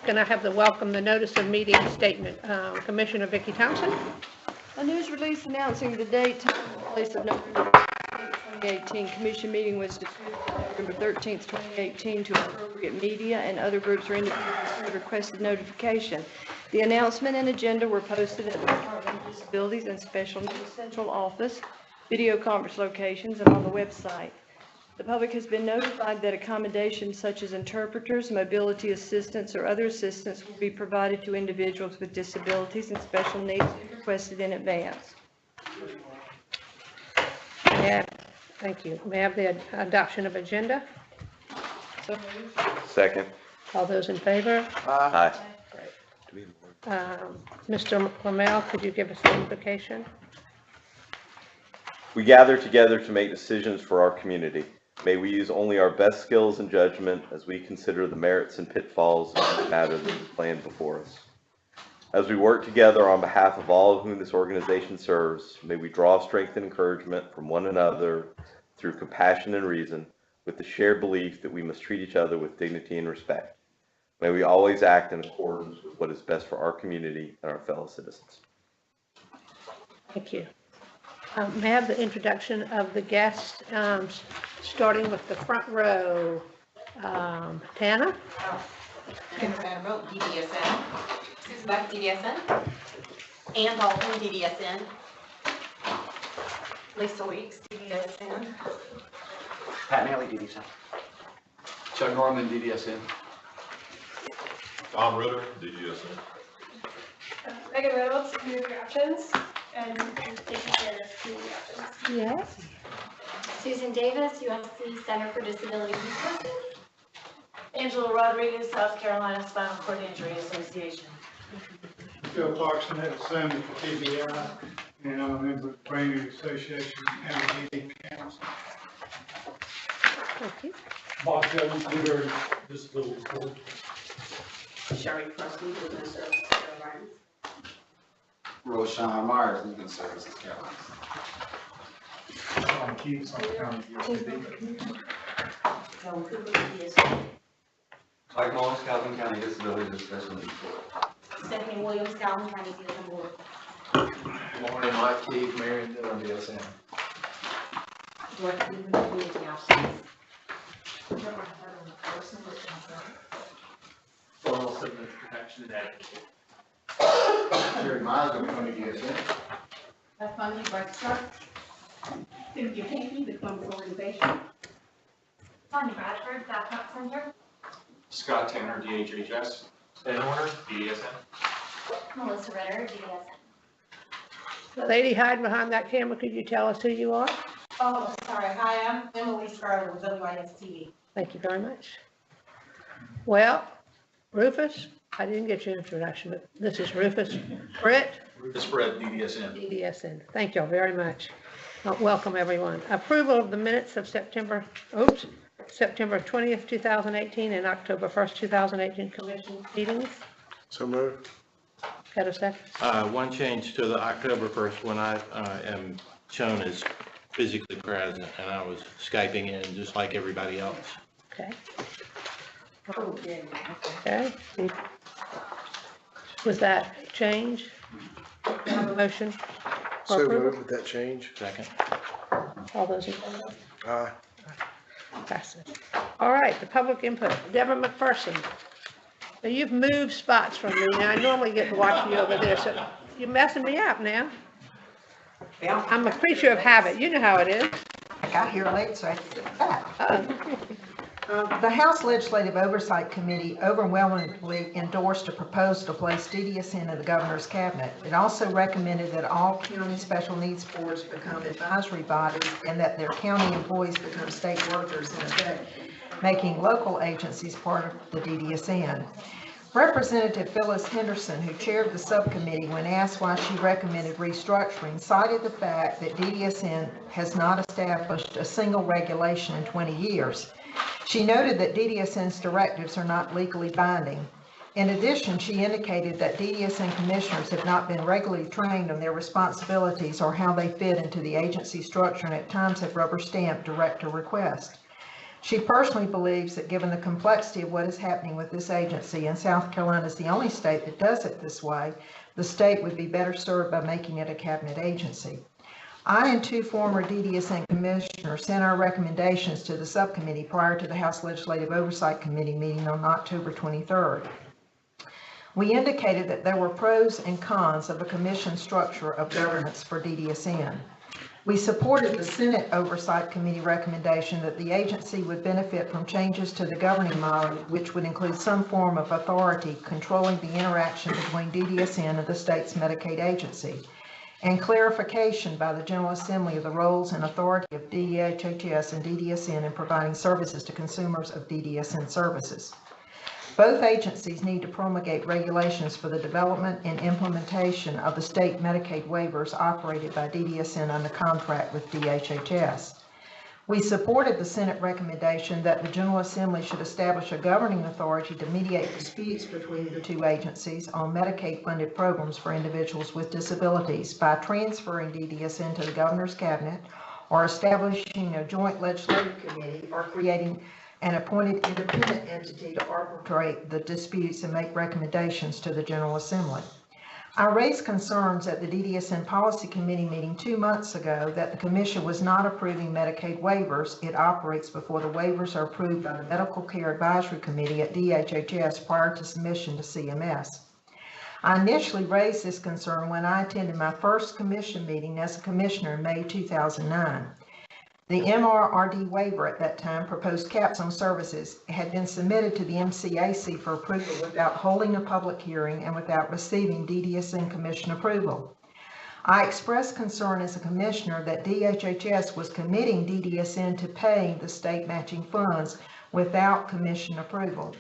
Can I have the welcome, the notice of meeting statement? Commissioner Vicki Thompson. A news release announcing the date, time, and place of November 2018 commission meeting was distributed on November 13th, 2018 to appropriate media and other groups or individuals who requested notification. The announcement and agenda were posted at the Department of Disabilities and Special Needs Central Office, video conference locations, and on the website. The public has been notified that accommodations such as interpreters, mobility assistance, or other assistance will be provided to individuals with disabilities and special needs if requested in advance. Thank you. May I have the adoption of agenda? So Second. All those in favor? Aye. Mr. Lamel, could you give us the invocation? We gather together to make decisions for our community. May we use only our best skills and judgment as we consider the merits and pitfalls of the matter that is planned before us. As we work together on behalf of all whom this organization serves, may we draw strength and encouragement from one another through compassion and reason, with the shared belief that we must treat each other with dignity and respect. May we always act in accordance with what is best for our community and our fellow citizens. Thank you. May I have the introduction of the guests, starting with the front row. Tana? Amber Vanderbilt, DDSN. Susan Beck, DDSN. Ann Dalton, DDSN. Lisa Weeks, DDSN. Pat Nally, DDSN. Chuck Norman, DDSN. Tom Ritter, DDSN. Megan Reynolds, Community Options, and Stacey Sanders, Community Options. Yes. Susan Davis, USC Center for Disability Resources. Angela Rodriguez, South Carolina Spinal Cord Injury Association. Phil Clarkson, head of Center for TBI, and I'm a member of the Brain Injury Association and the DD Council. Thank you. Bob Jones, leader of Disability Board. Sherry Preston, Business Services Carolinas. Roshan Myers, Legal Services, Carolina. Sean Keith, Suffolk County DSD. Joan Cooper, DDSN. Mike Mullins, Calvin County Disabilities and Special Needs Board. Stephanie Williams, Calhoun County DSM Board. Good morning, Mike Keith, Marion Dillon, DSN. Dorothy Newman, Community Options. Formal Civil Protection and Advocacy. Jerry Myers, Oakland County DSN. Beth Bundy, Bright Star. Cynthia Pinckney, the Columbus Organization. Sonia Bradford, Backup Center. Scott Tanner, DHHS. Ben Horner, DDSN. Melissa Ritter, DSN. The lady hiding behind that camera, could you tell us who you are? Oh, sorry. Hi, I'm Emily Scarlett with WIS-TV. Thank you very much. Well, Rufus, I didn't get your introduction, but this is Rufus Britt, Rufus Fred, DDSN. DDSN. Thank you all very much. Welcome, everyone. Approval of the minutes of September 20th, 2018, and October 1st, 2018 commission meetings. So moved. Got a second? One change to the October 1st when I am shown as physically present, and I was Skyping in just like everybody else. Okay. Okay. Was that change? Have a motion for So approval? moved with that change. Second. All those in favor? Aye. Pass it. All right, the public input. Deborah McPherson. Now, you've moved spots from me. Now, I normally get to watch you over there, so you're messing me up now. I'm a creature of habit. You know how it is. I got here late, so I had to get back. The House Legislative Oversight Committee overwhelmingly endorsed a proposal to place DDSN in the governor's cabinet. It also recommended that all county special needs boards become advisory bodies and that their county employees become state workers, in effect, making local agencies part of the DDSN. Representative Phyllis Henderson, who chaired the subcommittee when asked why she recommended restructuring, cited the fact that DDSN has not established a single regulation in 20 years. She noted that DDSN's directives are not legally binding. In addition, she indicated that DDSN commissioners have not been regularly trained on their responsibilities or how they fit into the agency structure and at times have rubber-stamped director requests. She personally believes that given the complexity of what is happening with this agency, and South Carolina is the only state that does it this way, the state would be better served by making it a cabinet agency. I and 2 former DDSN commissioners sent our recommendations to the subcommittee prior to the House Legislative Oversight Committee meeting on October 23rd. We indicated that there were pros and cons of a commission structure of governance for DDSN. We supported the Senate Oversight Committee recommendation that the agency would benefit from changes to the governing model, which would include some form of authority controlling the interaction between DDSN and the state's Medicaid agency, and clarification by the General Assembly of the roles and authority of DHHS and DDSN in providing services to consumers of DDSN services. Both agencies need to promulgate regulations for the development and implementation of the state Medicaid waivers operated by DDSN under contract with DHHS. We supported the Senate recommendation that the General Assembly should establish a governing authority to mediate disputes between the 2 agencies on Medicaid-funded programs for individuals with disabilities by transferring DDSN to the Governor's Cabinet, or establishing a joint legislative committee, or creating an appointed independent entity to arbitrate the disputes and make recommendations to the General Assembly. I raised concerns at the DDSN Policy Committee meeting 2 months ago that the Commission was not approving Medicaid waivers. It operates before the waivers are approved by the Medical Care Advisory Committee at DHHS prior to submission to CMS. I initially raised this concern when I attended my first Commission meeting as a Commissioner in May 2009. The MRRD waiver at that time, proposed caps on services, had been submitted to the MCAC for approval without holding a public hearing and without receiving DDSN Commission approval. I expressed concern as a Commissioner that DHHS was committing DDSN to paying the state matching funds without Commission approval.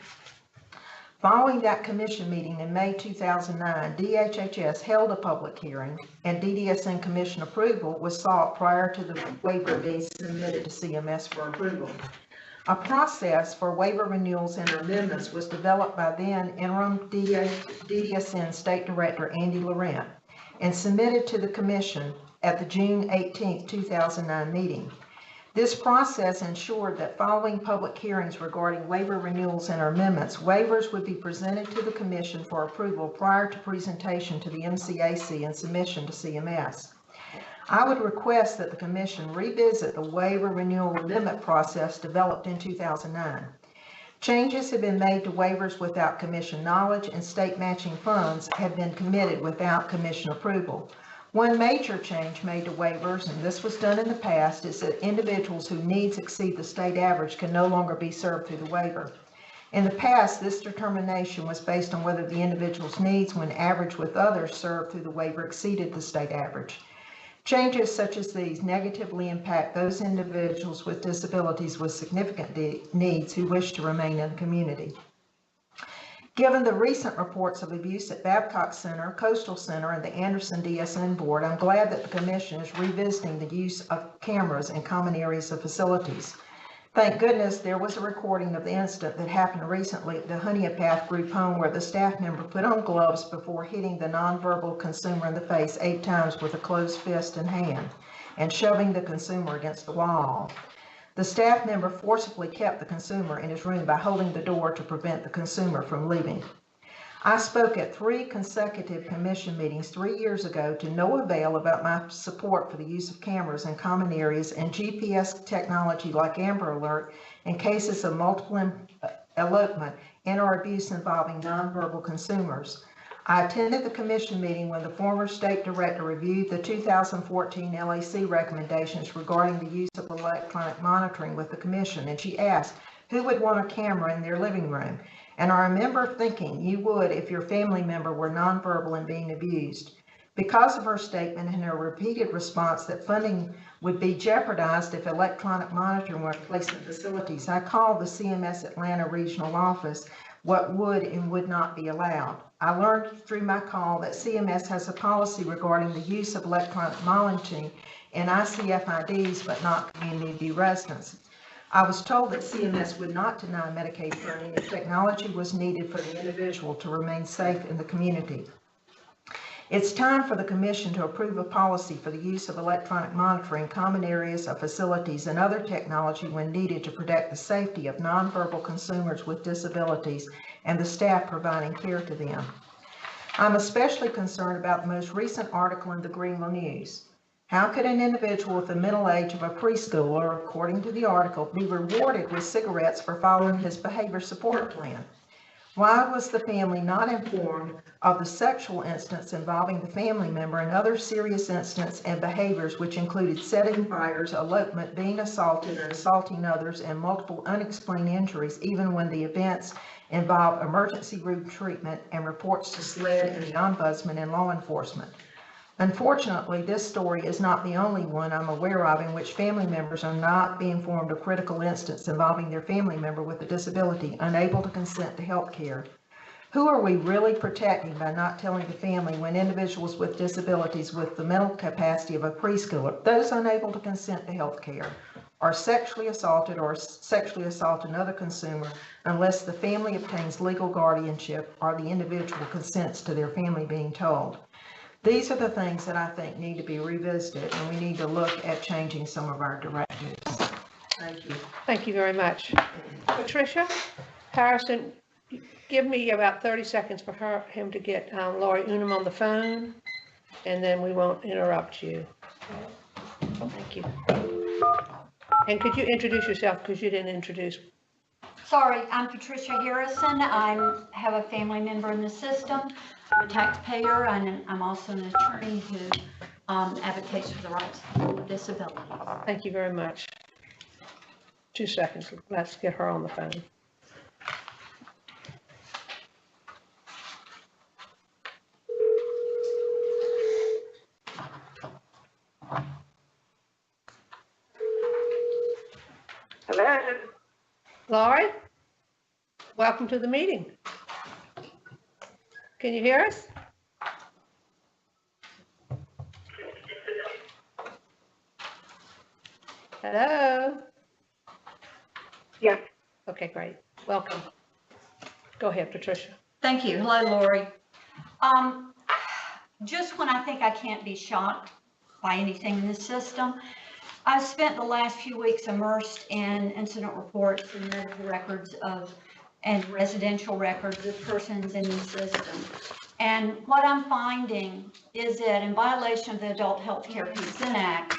Following that Commission meeting in May 2009, DHHS held a public hearing and DDSN Commission approval was sought prior to the waiver being submitted to CMS for approval. A process for waiver renewals and amendments was developed by then interim DDSN State Director Andy Laurent and submitted to the Commission at the June 18, 2009 meeting. This process ensured that following public hearings regarding waiver renewals and amendments, waivers would be presented to the Commission for approval prior to presentation to the MCAC and submission to CMS. I would request that the Commission revisit the waiver renewal amendment process developed in 2009. Changes have been made to waivers without Commission knowledge, and state matching funds have been committed without Commission approval. One major change made to waivers, and this was done in the past, is that individuals whose needs exceed the state average can no longer be served through the waiver. In the past, this determination was based on whether the individual's needs when averaged with others served through the waiver exceeded the state average. Changes such as these negatively impact those individuals with disabilities with significant needs who wish to remain in the community. Given the recent reports of abuse at Babcock Center, Coastal Center, and the Anderson DSN Board, I'm glad that the Commission is revisiting the use of cameras in common areas of facilities. Thank goodness there was a recording of the incident that happened recently at the Honeypath group home where the staff member put on gloves before hitting the nonverbal consumer in the face 8 times with a closed fist and hand and shoving the consumer against the wall. The staff member forcibly kept the consumer in his room by holding the door to prevent the consumer from leaving. I spoke at 3 consecutive Commission meetings 3 years ago to no avail about my support for the use of cameras in common areas and GPS technology like Amber Alert in cases of multiple elopement and/or abuse involving nonverbal consumers. I attended the Commission meeting when the former State Director reviewed the 2014 LAC recommendations regarding the use of electronic monitoring with the Commission, and she asked who would want a camera in their living room. And I remember thinking you would if your family member were nonverbal and being abused. Because of her statement and her repeated response that funding would be jeopardized if electronic monitoring were placed in facilities, I called the CMS Atlanta Regional Office what would and would not be allowed. I learned through my call that CMS has a policy regarding the use of electronic monitoring in ICFIDs but not community residents. I was told that CMS would not deny Medicaid funding if technology was needed for the individual to remain safe in the community. It's time for the commission to approve a policy for the use of electronic monitoring, common areas of facilities, and other technology when needed to protect the safety of nonverbal consumers with disabilities and the staff providing care to them. I'm especially concerned about the most recent article in the Greenville News. How could an individual with the mental age of a preschooler, according to the article, be rewarded with cigarettes for following his behavior support plan? Why was the family not informed of the sexual incidents involving the family member and other serious incidents and behaviors which included setting fires, elopement, being assaulted or assaulting others, and multiple unexplained injuries, even when the events involved emergency room treatment and reports to SLED and the Ombudsman and law enforcement? Unfortunately, this story is not the only one I'm aware of in which family members are not being informed of critical incidents involving their family member with a disability, unable to consent to health care. Who are we really protecting by not telling the family when individuals with disabilities with the mental capacity of a preschooler, those unable to consent to health care, are sexually assaulted or sexually assault another consumer unless the family obtains legal guardianship or the individual consents to their family being told? These are the things that I think need to be revisited, and we need to look at changing some of our directives. Thank you. Thank you very much. Patricia, Harrison, give me about 30 seconds for him to get Lori Unum on the phone, and then we won't interrupt you. Thank you. And could you introduce yourself, because you didn't introduce? Sorry, I'm Patricia Harrison. I have a family member in the system, I'm a taxpayer, and I'm also an attorney who advocates for the rights of people with disabilities. Thank you very much. 2 seconds. Let's get her on the phone. Hello. Laurie, welcome to the meeting. Can you hear us? Hello? Yes. Okay, great. Welcome. Go ahead, Patricia. Thank you. Hello, Lori. Just when I think I can't be shocked by anything in the system, I've spent the last few weeks immersed in incident reports and medical records and residential records of persons in the system. And what I'm finding is that in violation of the Adult Health Care Consent Act,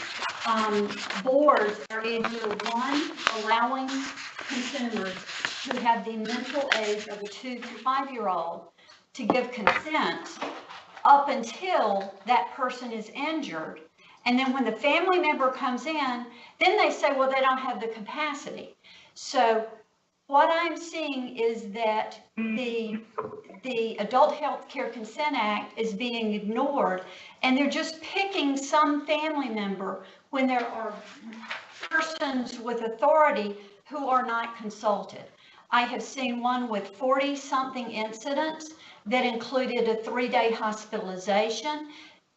boards are either one, allowing consumers who have the mental age of a 2 to 5-year-old to give consent up until that person is injured. And then when the family member comes in, then they say, well, they don't have the capacity. So what I'm seeing is that the Adult Health Care Consent Act is being ignored, and they're just picking some family member when there are persons with authority who are not consulted. I have seen one with 40-something incidents that included a 3-day hospitalization.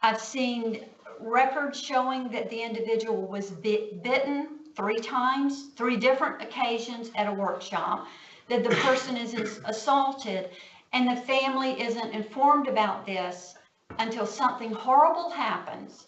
I've seen records showing that the individual was bitten 3 times, 3 different occasions at a workshop, that the person is assaulted, and the family isn't informed about this until something horrible happens.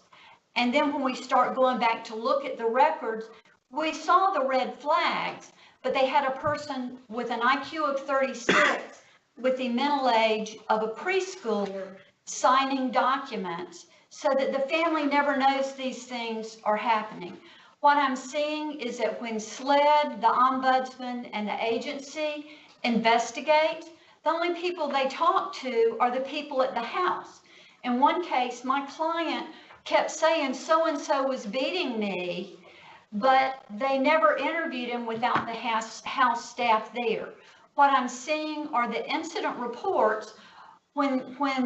And then when we start going back to look at the records, we saw the red flags, but they had a person with an IQ of 36 with the mental age of a preschooler signing documents so that the family never knows these things are happening. What I'm seeing is that when SLED, the Ombudsman, and the agency investigate, the only people they talk to are the people at the house. In one case, my client kept saying so-and-so was beating me, but they never interviewed him without the house staff there. What I'm seeing are the incident reports when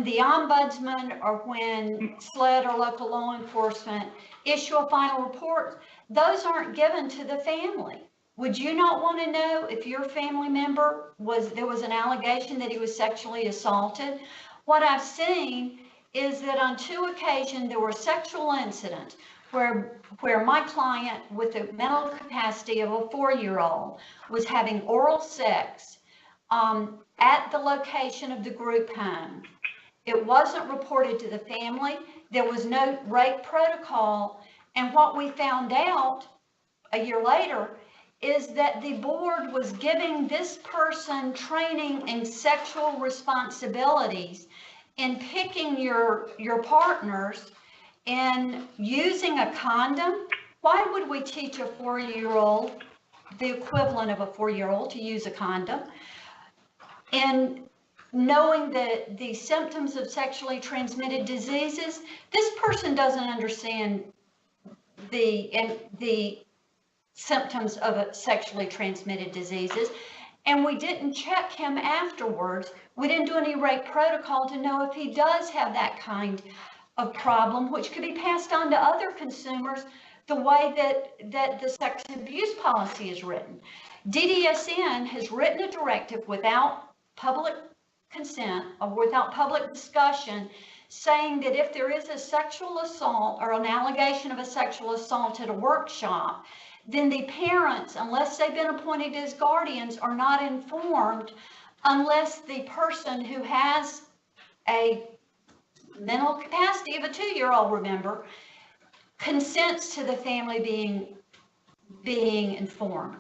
the Ombudsman or when SLED or local law enforcement issue a final report, those aren't given to the family. Would you not want to know if your family member there was an allegation that he was sexually assaulted? What I've seen is that on 2 occasions there were sexual incidents where my client with the mental capacity of a 4-year-old was having oral sex at the location of the group home. It wasn't reported to the family. There was no rape protocol. And what we found out a year later is that the board was giving this person training in sexual responsibilities, in picking your partners, in using a condom. Why would we teach a 4-year-old, the equivalent of a 4-year-old, to use a condom? And knowing that the symptoms of sexually transmitted diseases, this person doesn't understand the symptoms of sexually transmitted diseases. And we didn't check him afterwards. We didn't do any rape protocol to know if he does have that kind of problem, which could be passed on to other consumers the way that the sex abuse policy is written. DDSN has written a directive without public consent or without public discussion, saying that if there is a sexual assault or an allegation of a sexual assault at a workshop, then the parents, unless they've been appointed as guardians, are not informed unless the person who has a mental capacity of a 2-year-old, remember, consents to the family being informed.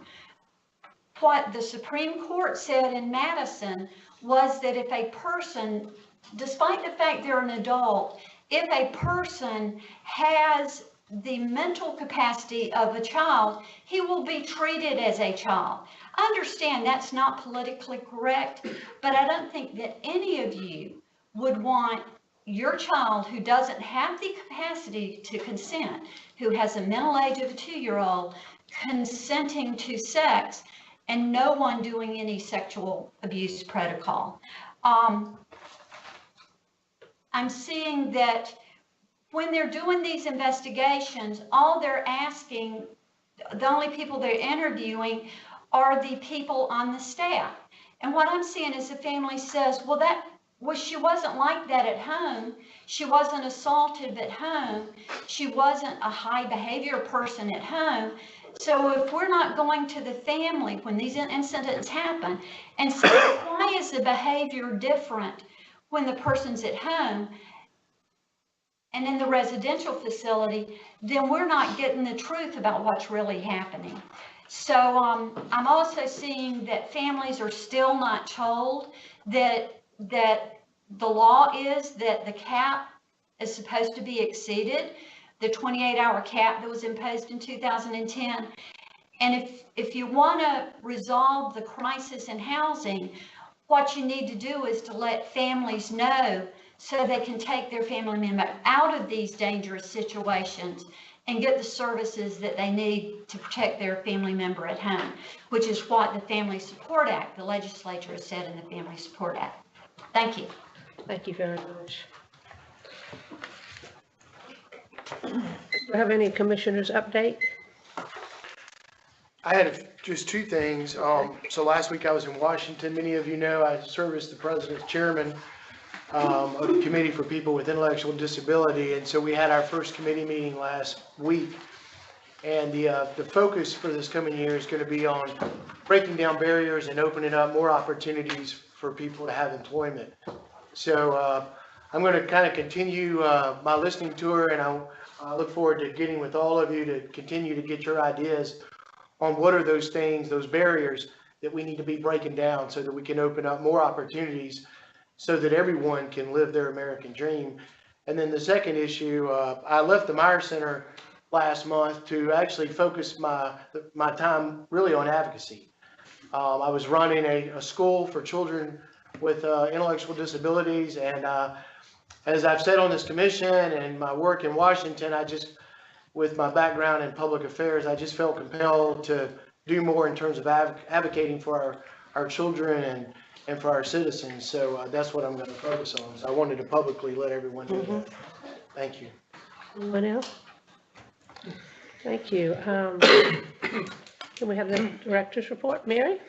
What the Supreme Court said in Madison was that if a person, despite the fact they're an adult, if a person has the mental capacity of a child, he will be treated as a child. I understand that's not politically correct, but I don't think that any of you would want your child who doesn't have the capacity to consent, who has a mental age of a 2-year-old, consenting to sex and no one doing any sexual abuse protocol. I'm seeing that when they're doing these investigations, all they're asking, the only people they're interviewing are the people on the staff. And what I'm seeing is the family says, well, she wasn't like that at home. She wasn't assaulted at home. She wasn't a high behavior person at home. So if we're not going to the family when these incidents happen and say, why is the behavior different when the person's at home and in the residential facility, then we're not getting the truth about what's really happening. So I'm also seeing that families are still not told that the law is that the cap is supposed to be exceeded, the 28-hour cap that was imposed in 2010. And if you want to resolve the crisis in housing, what you need to do is to let families know so they can take their family member out of these dangerous situations and get the services that they need to protect their family member at home, which is what the Family Support Act, the legislature has said in the Family Support Act. Thank you. Thank you very much. Do you have any commissioners' update? I had just two things. So last week I was in Washington. Many of you know I serve as the president's chairman of the Committee for People with Intellectual Disability. And so we had our first committee meeting last week. And the focus for this coming year is going to be on breaking down barriers and opening up more opportunities for people to have employment. So I'm going to kind of continue my listening tour, and I look forward to getting with all of you to continue to get your ideas on what are those things, those barriers that we need to be breaking down so that we can open up more opportunities so that everyone can live their American dream. And then the second issue, I left the Meyer Center last month to actually focus my time really on advocacy. I was running a school for children with intellectual disabilities, and as I've said on this commission and my work in Washington, with my background in public affairs, I just felt compelled to do more in terms of advocating for our children and for our citizens. So that's what I'm going to focus on. So I wanted to publicly let everyone know that. Thank you. Anyone else? Thank you. Can we have the director's report? Mary?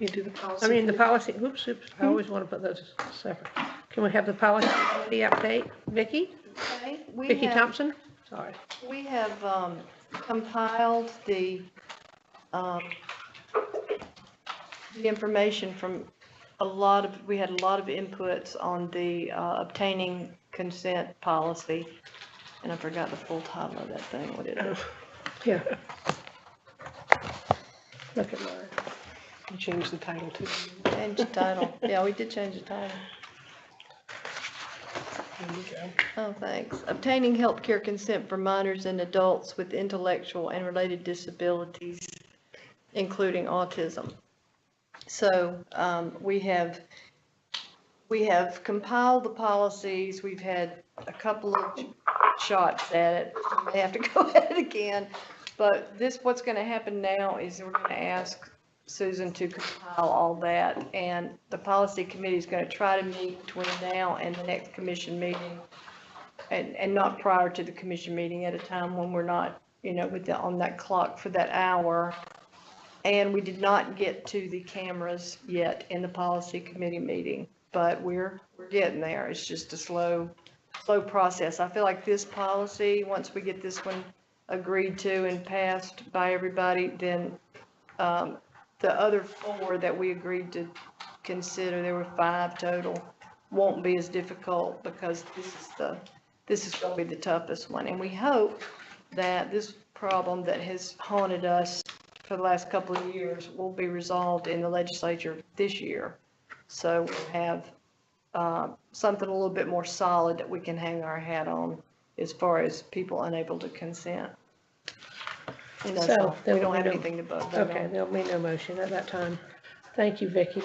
You do the policy. The policy, oops, I always want to put those separate. Can we have the policy update? Vicki? Okay, Vicki Thompson? Sorry. We have compiled the information from we had a lot of inputs on the obtaining consent policy, and I forgot the full title of that thing, what it is. Yeah. Look at mine. You changed the title too. Change the title, yeah, we did change the title. There you go. Oh, thanks. Obtaining healthcare consent for minors and adults with intellectual and related disabilities, including autism. So we have compiled the policies. We've had a couple of shots at it. We may have to go at it again. But what's going to happen now is we're going to ask Susan to compile all that, and the policy committee is going to try to meet between now and the next commission meeting, and not prior to the commission meeting, at a time when we're not, on that clock for that hour. And we did not get to the cameras yet in the policy committee meeting, but we're getting there. It's just a slow process. I feel like this policy, once we get this one agreed to and passed by everybody, then the other 4 that we agreed to consider, there were 5 total, won't be as difficult, because this is going to be the toughest one. And we hope that this problem that has haunted us for the last couple of years will be resolved in the legislature this year. So we'll have something a little bit more solid that we can hang our hat on as far as people unable to consent. And that's all. We don't have anything to vote on. Okay, there'll be no motion at that time. Thank you, Vicki.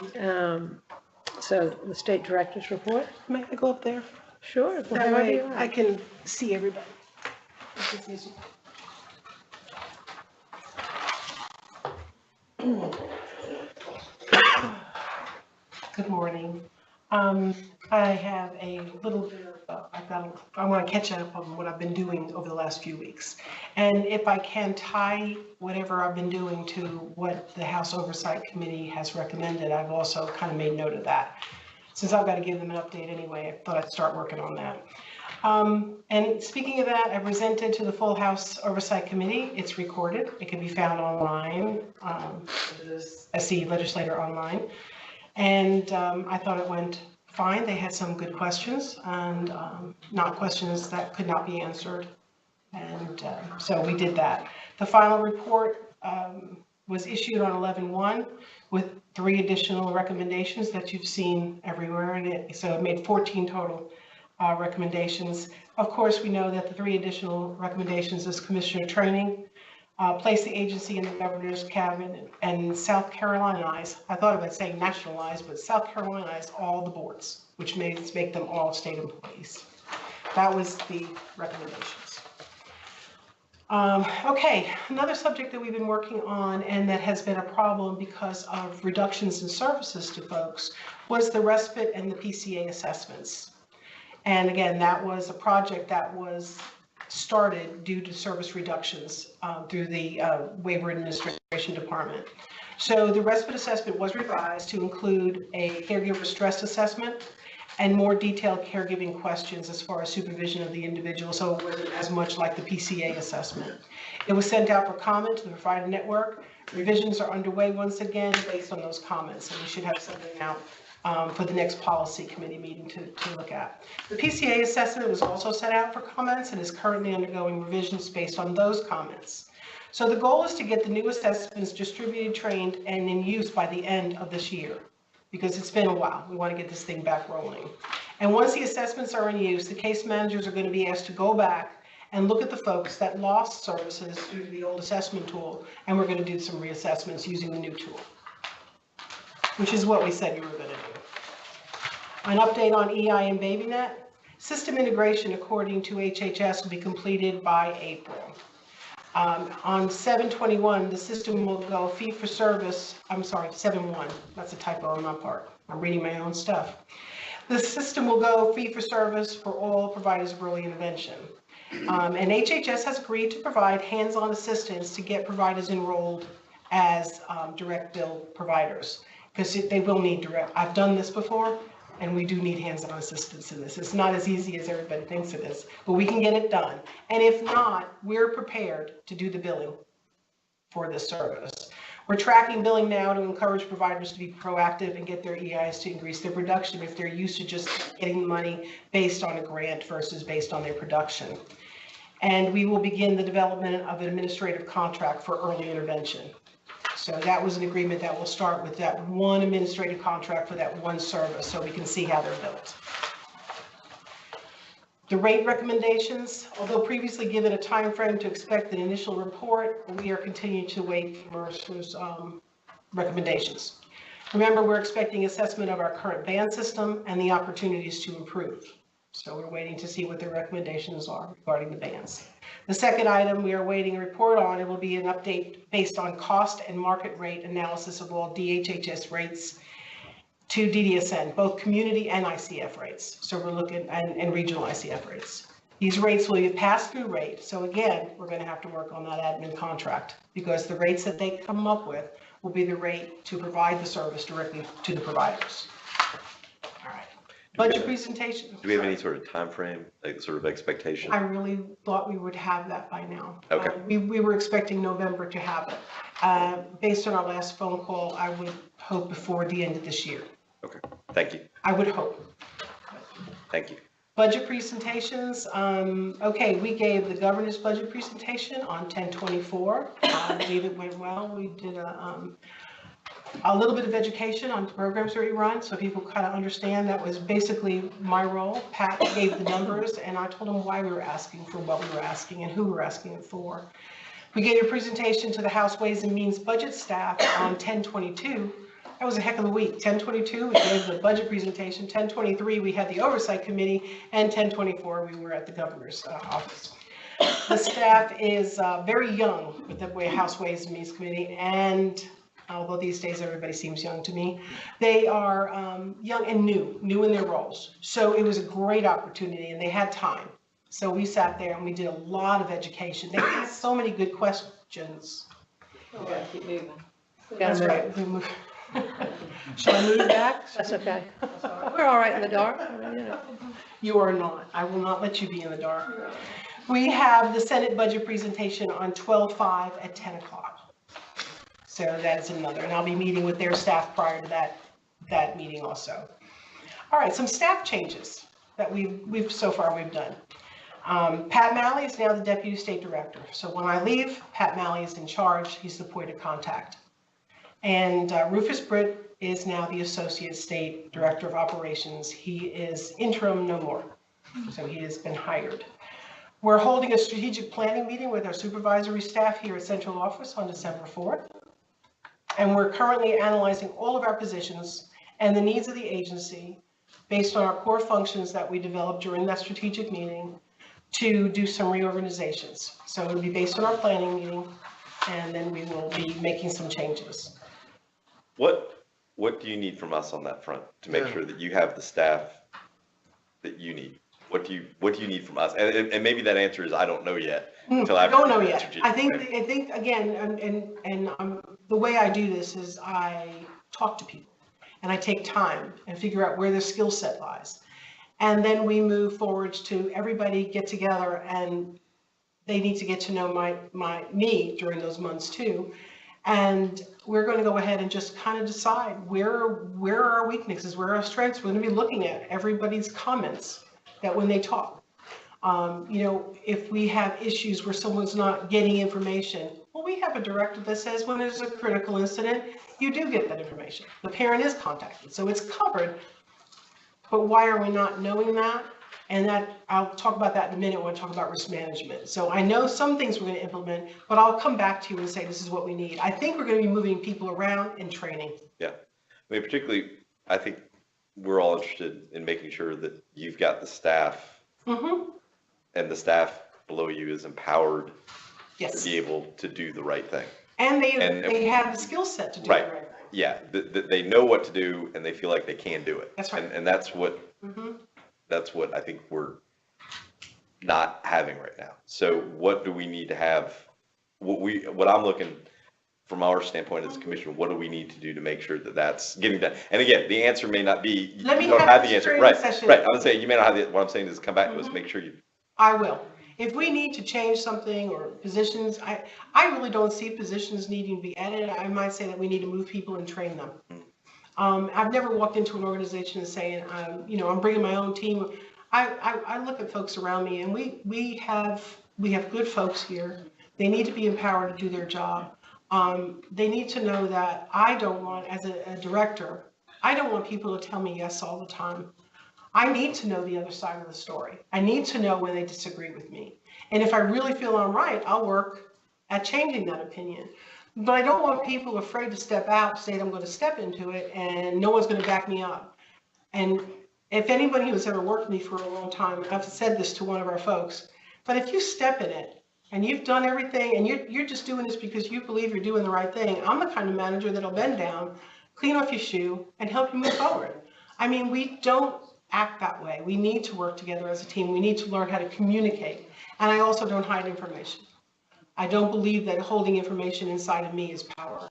So the state director's report? May I go up there? Sure. That way I can see everybody. Good morning. I have a little bit of, I want to catch up on what I've been doing over the last few weeks. And if I can tie whatever I've been doing to what the House Oversight Committee has recommended, I've also kind of made note of that. Since I've got to give them an update anyway, I thought I'd start working on that. And speaking of that, I presented to the full House Oversight Committee. It's recorded. It can be found online, SC Legislator Online. And I thought it went fine. They had some good questions, and not questions that could not be answered. And so we did that. The final report was issued on 11/1 with 3 additional recommendations that you've seen everywhere. And so it made 14 total recommendations. Of course, we know that the 3 additional recommendations is commissioner training, place the agency in the governor's cabinet, and South Carolinize. I thought about saying nationalize, but South Carolinize all the boards, which make them all state employees. That was the recommendations. Okay, another subject that we've been working on and that has been a problem because of reductions in services to folks was the respite and the PCA assessments. And again, that was a project that was started due to service reductions through the Waiver Administration Department. So the respite assessment was revised to include a caregiver stress assessment and more detailed caregiving questions as far as supervision of the individual, so it wasn't as much like the PCA assessment. It was sent out for comment to the provider network. Revisions are underway once again based on those comments, and we should have something out for the next policy committee meeting to look at. The PCA assessment was also sent out for comments and is currently undergoing revisions based on those comments. So the goal is to get the new assessments distributed, trained, and in use by the end of this year, because it's been a while. We want to get this thing back rolling. And once the assessments are in use, the case managers are going to be asked to go back and look at the folks that lost services due to the old assessment tool, and we're going to do some reassessments using the new tool, which is what we said we were going to do. An update on EI and BabyNet. System integration, according to HHS, will be completed by April. On 7/21, the system will go fee for service. I'm sorry, 7/1. That's a typo on my part. I'm reading my own stuff. The system will go fee for service for all providers of early intervention. And HHS has agreed to provide hands-on assistance to get providers enrolled as direct bill providers, because they will need direct. I've done this before, and we do need hands-on assistance in this. It's not as easy as everybody thinks it is, but we can get it done. And if not, we're prepared to do the billing for this service. We're tracking billing now to encourage providers to be proactive and get their EIs to increase their production if they're used to just getting the money based on a grant versus based on their production. And we will begin the development of an administrative contract for early intervention. So that was an agreement that will start with that one administrative contract for that one service, so we can see how they're built. The rate recommendations, although previously given a time frame to expect an initial report, we are continuing to wait for Mercer's recommendations. Remember, we're expecting assessment of our current band system and the opportunities to improve. So we're waiting to see what their recommendations are regarding the bands. The second item we are waiting a report on, it will be an update based on cost and market rate analysis of all DHHS rates to DDSN, both community and ICF rates. So we're looking, and regional ICF rates. These rates will be a pass-through rate. So again, we're going to have to work on that admin contract because the rates that they come up with will be the rate to provide the service directly to the providers. All right. Budget presentation. Do we have any sort of time frame, like sort of expectation? I really thought we would have that by now. Okay. We were expecting November to have it. Based on our last phone call, I would hope before the end of this year. Okay, thank you. I would hope. Thank you. Budget presentations, okay, we gave the governor's budget presentation on 10/24. I believe it went well. We did a little bit of education on programs that we run so people kind of understand. That was basically my role. Pat gave the numbers and I told them why we were asking for what we were asking and who we were asking it for. We gave a presentation to the House Ways and Means budget staff on 10/22. That was a heck of a week. 10/22, we gave the budget presentation. 10/23, we had the oversight committee, and 10/24, we were at the governor's office. The staff is very young with the House Ways and Means Committee, and although these days everybody seems young to me, they are young and new in their roles. So it was a great opportunity, and they had time. So we sat there and we did a lot of education. They asked so many good questions. We gotta keep moving. That's right. We move. Shall I move back? That's okay. We're all right in the dark. I mean, you know. You are not. I will not let you be in the dark. We have the Senate budget presentation on 12/5 at 10 o'clock. So that's another, and I'll be meeting with their staff prior to that meeting also. All right, some staff changes that we've so far done. Pat Malley is now the Deputy State Director. So when I leave, Pat Malley is in charge. He's the point of contact. And Rufus Britt is now the Associate State Director of Operations. He is interim no more, so he has been hired. We're holding a strategic planning meeting with our supervisory staff here at Central Office on December 4th. And we're currently analyzing all of our positions and the needs of the agency based on our core functions that we developed during that strategic meeting to do some reorganizations. So it'll be based on our planning meeting, and then we will be making some changes. What do you need from us on that front to make sure that you have the staff that you need? What do you need from us? And maybe that answer is I don't know yet until after. Don't know yet. I think again, and the way I do this is I talk to people and I take time and figure out where their skill set lies, and then we move forward to everybody get together and they need to get to know me during those months too. And we're going to go ahead and just kind of decide where are our weaknesses, where are our strengths. We're going to be looking at everybody's comments that when they talk. You know, if we have issues where someone's not getting information, well, we have a directive that says when there's a critical incident, you do get that information. The parent is contacted, so it's covered. But why are we not knowing that? And that, I'll talk about that in a minute when I talk about risk management. So I know some things we're going to implement, but I'll come back to you and say this is what we need. I think we're going to be moving people around and training. Yeah, I mean, particularly, I think we're all interested in making sure that you've got the staff and the staff below you is empowered to be able to do the right thing. And they have the skill set to do the right thing. Yeah, they know what to do and they feel like they can do it. That's right. And that's what that's what I think we're not having right now. So what do we need to have? What I'm looking from our standpoint as a commission, what do we need to do to make sure that that's getting done? And again, the answer may not be, you don't have the answer. Right. I'm saying you may not have the, what I'm saying is come back to us, make sure you. I will. If we need to change something or positions, I really don't see positions needing to be added. I might say that we need to move people and train them. I've never walked into an organization and saying, I'm bringing my own team. I look at folks around me, and we have good folks here. They need to be empowered to do their job. They need to know that I don't want, as a director, I don't want people to tell me yes all the time. I need to know the other side of the story. I need to know when they disagree with me. And if I really feel I'm right, I'll work at changing that opinion. But I don't want people afraid to step out, say I'm going to step into it, and no one's going to back me up. And if anybody who's ever worked with me for a long time, and I've said this to one of our folks, but if you step in it and you've done everything and you're just doing this because you believe you're doing the right thing, I'm the kind of manager that'll bend down, clean off your shoe, and help you move forward. I mean, we don't act that way. We need to work together as a team. We need to learn how to communicate. And I also don't hide information. I don't believe that holding information inside of me is power.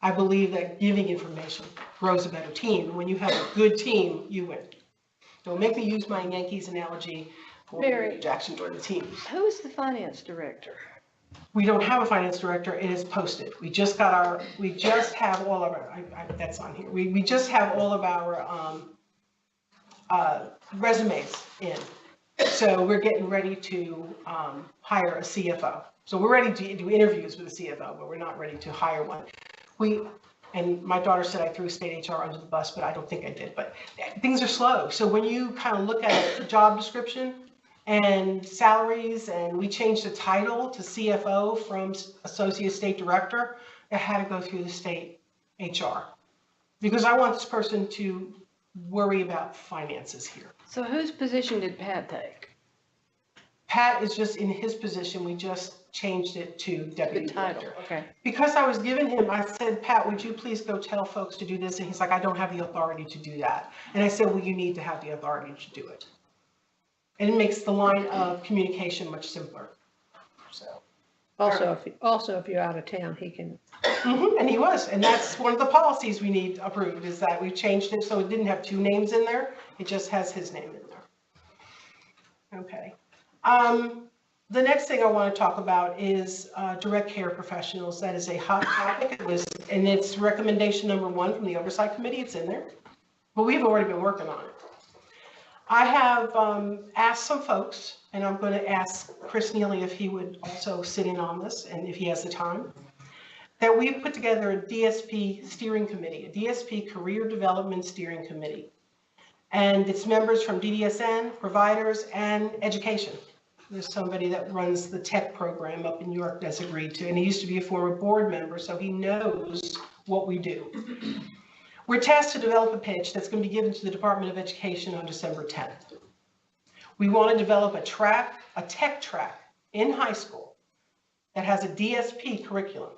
I believe that giving information grows a better team. When you have a good team, you win. Don't make me use my Yankees analogy for Mary, Jackson joined the team. Who is the finance director? We don't have a finance director. It is posted. We just have all of our, that's on here. We just have all of our resumes in. So we're getting ready to hire a CFO. So we're ready to do interviews with a CFO, but we're not ready to hire one. And my daughter said I threw state HR under the bus, but I don't think I did. But things are slow. So when you kind of look at a job description and salaries, and we changed the title to CFO from Associate State Director, it had to go through the state HR. Because I want this person to worry about finances here. So whose position did Pat take? Pat is just in his position. We just changed it to The deputy title, director. okay. Because I was giving him, I said, Pat, would you please go tell folks to do this? And he's like, I don't have the authority to do that. And I said, well, you need to have the authority to do it. And it makes the line of communication much simpler. So. Also, if you're out of town, he can. And he was, and that's one of the policies we need approved, is that we've changed it so it didn't have two names in there. It just has his name in there. Okay. The next thing I want to talk about is direct care professionals. That is a hot topic, and it's recommendation number 1 from the Oversight Committee. It's in there, but we've already been working on it. I have asked some folks, and I'm going to ask Chris Neely if he would also sit in on this, and if he has the time, that we've put together a DSP steering committee, a DSP Career Development Steering Committee. And it's members from DDSN, providers, and education. There's somebody that runs the tech program up in York that's agreed to, and he used to be a former board member, so he knows what we do. We're tasked to develop a pitch that's going to be given to the Department of Education on December 10th. We want to develop a tech track in high school that has a DSP curriculum.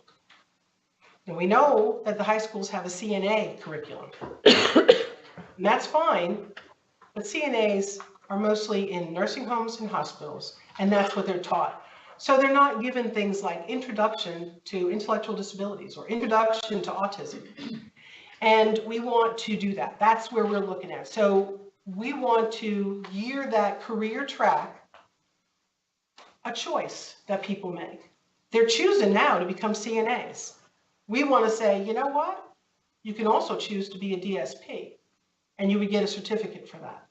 And we know that the high schools have a CNA curriculum. And that's fine, but CNAs are mostly in nursing homes and hospitals, and that's what they're taught. So they're not given things like introduction to intellectual disabilities or introduction to autism. And we want to do that. That's where we're looking at. So we want to gear that career track a choice that people make. They're choosing now to become CNAs. We want to say, you know what? You can also choose to be a DSP, and you would get a certificate for that.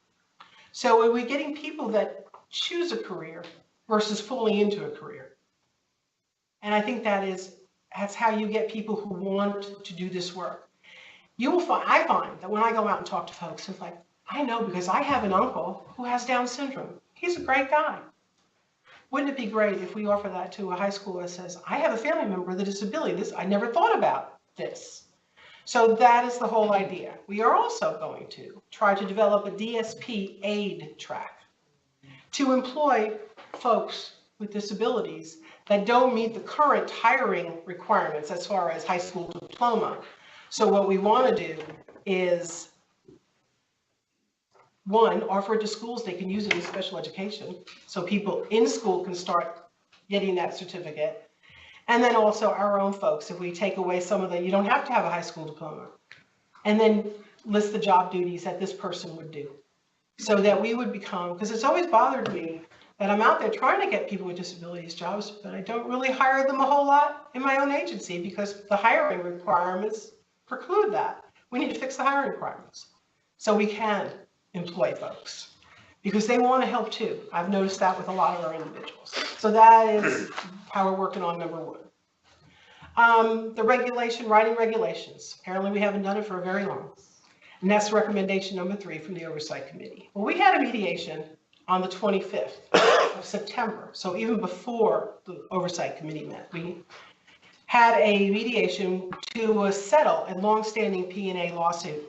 So are we getting people that choose a career versus falling into a career? And I think that's how you get people who want to do this work. I find that when I go out and talk to folks, it's like, I know because I have an uncle who has Down syndrome. He's a great guy. Wouldn't it be great if we offer that to a high school that says, I have a family member with a disability. I never thought about this. So that is the whole idea. We are also going to try to develop a DSP aid track to employ folks with disabilities that don't meet the current hiring requirements as far as high school diploma. So what we want to do is, 1, offer it to schools. They can use it in special education, so people in school can start getting that certificate. And then also our own folks, if we take away some of you don't have to have a high school diploma, and then list the job duties that this person would do. So that we would become, because it's always bothered me that I'm out there trying to get people with disabilities jobs, but I don't really hire them a whole lot in my own agency because the hiring requirements preclude that. We need to fix the hiring requirements so we can employ folks because they want to help too. I've noticed that with a lot of our individuals. So that is how we're working on number one. The writing regulations. Apparently we haven't done it for very long. And that's recommendation number 3 from the Oversight Committee. Well, we had a mediation on the 25th of September. So even before the Oversight Committee met, we had a mediation to settle a longstanding P&A lawsuit,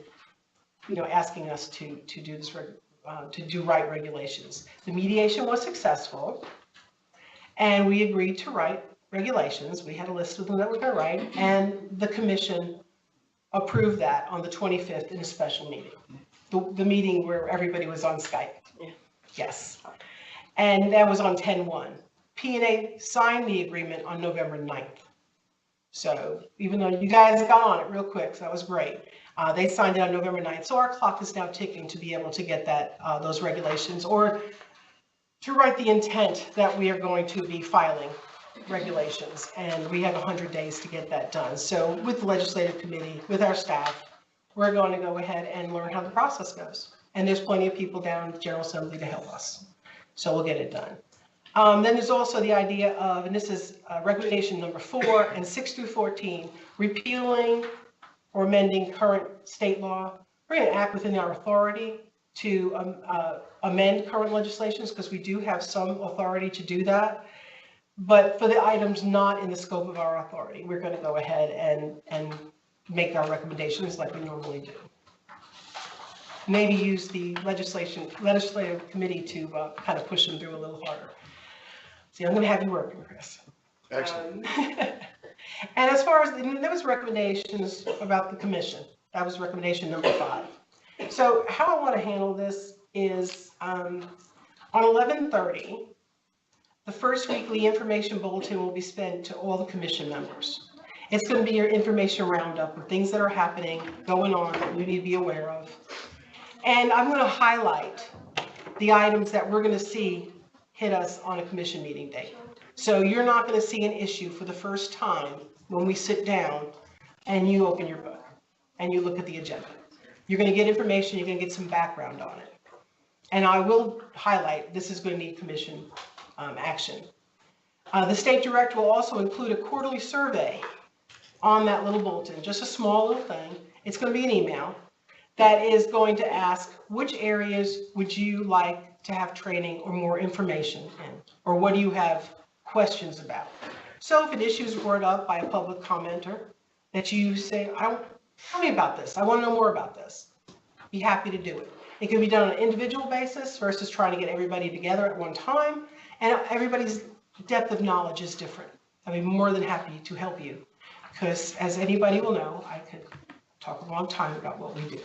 asking us to do this, to do write regulations. The mediation was successful, and we agreed to write regulations. We had a list of them that we were going to write, and the commission approved that on the 25th in a special meeting. The meeting where everybody was on Skype. Yeah. Yes. And that was on 10/1. P&A signed the agreement on November 9th. So even though you guys got on it real quick, so that was great. They signed it on November 9th. So our clock is now ticking to be able to get that those regulations or to write the intent that we are going to be filing regulations. And we have 100 days to get that done. So with the legislative committee, with our staff, we're going to go ahead and learn how the process goes. And there's plenty of people down in the General Assembly to help us. So we'll get it done. Then there's also the idea of, and this is recommendation number 4 and 6 through 14, repealing or amending current state law. We're going to act within our authority to amend current legislations because we do have some authority to do that. But for the items not in the scope of our authority, we're going to go ahead and make our recommendations like we normally do. Maybe use the legislative committee to kind of push them through a little harder. See, I'm going to have you working, Chris. Excellent. And as far as, there was recommendations about the commission. That was recommendation number 5. So how I want to handle this is on 11/30, the first weekly information bulletin will be sent to all the commission members. It's going to be your information roundup of things that are happening, going on that you need to be aware of. And I'm going to highlight the items that we're going to see hit us on a commission meeting date. So you're not going to see an issue for the first time when we sit down and you open your book and you look at the agenda. You're going to get information, you're going to get some background on it. And I will highlight, this is going to need commission action. The state director will also include a quarterly survey on that little bulletin, just a small little thing. It's going to be an email that is going to ask which areas would you like to have training or more information in, or what do you have questions about. So if an issue is brought up by a public commenter that you say, tell me about this, I want to know more about this, be happy to do it. It can be done on an individual basis versus trying to get everybody together at one time, and everybody's depth of knowledge is different. I'd be more than happy to help you, because as anybody will know, I could talk a long time about what we do.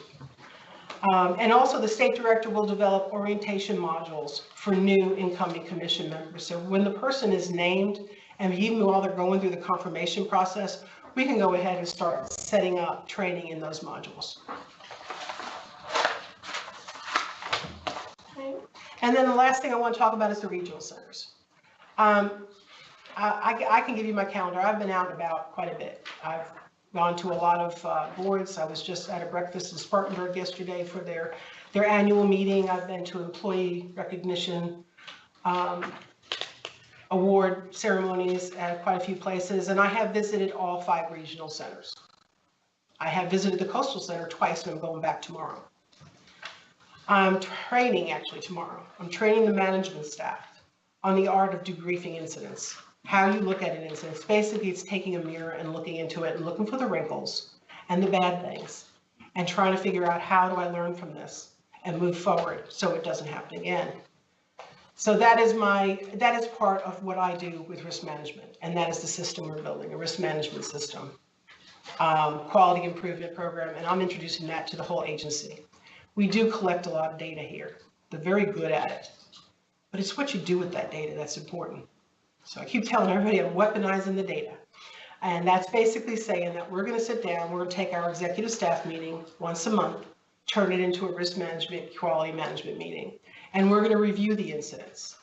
And also the state director will develop orientation modules for new incoming commission members. So when the person is named, and even while they're going through the confirmation process, we can go ahead and start setting up training in those modules. And then the last thing I want to talk about is the regional centers. I can give you my calendar. I've been out and about quite a bit. I've gone to a lot of boards. I was just at a breakfast in Spartanburg yesterday for their annual meeting. I've been to employee recognition award ceremonies at quite a few places, and I have visited all 5 regional centers. I have visited the Coastal Center twice, and I'm going back tomorrow. I'm training actually tomorrow. I'm training the management staff on the art of debriefing incidents. How you look at an incident. Basically, it's taking a mirror and looking into it and looking for the wrinkles and the bad things and trying to figure out how do I learn from this and move forward so it doesn't happen again. So that is part of what I do with risk management, and that is the system we're building, a risk management system, quality improvement program, and I'm introducing that to the whole agency. We do collect a lot of data here. They're very good at it, but it's what you do with that data that's important. So I keep telling everybody I'm weaponizing the data. And that's basically saying that we're going to sit down, we're going to take our executive staff meeting once a month, turn it into a risk management, quality management meeting, and we're going to review the incidents.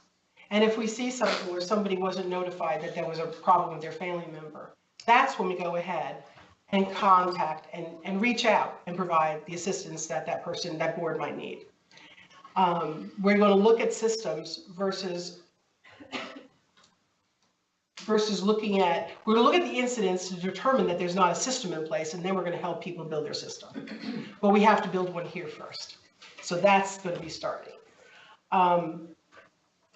And if we see something where somebody wasn't notified that there was a problem with their family member, that's when we go ahead and contact and reach out and provide the assistance that that person, that board might need. We're going to look at systems versus looking at, we're going to look at the incidents to determine that there's not a system in place, and then we're going to help people build their system. But we have to build one here first. So that's going to be starting.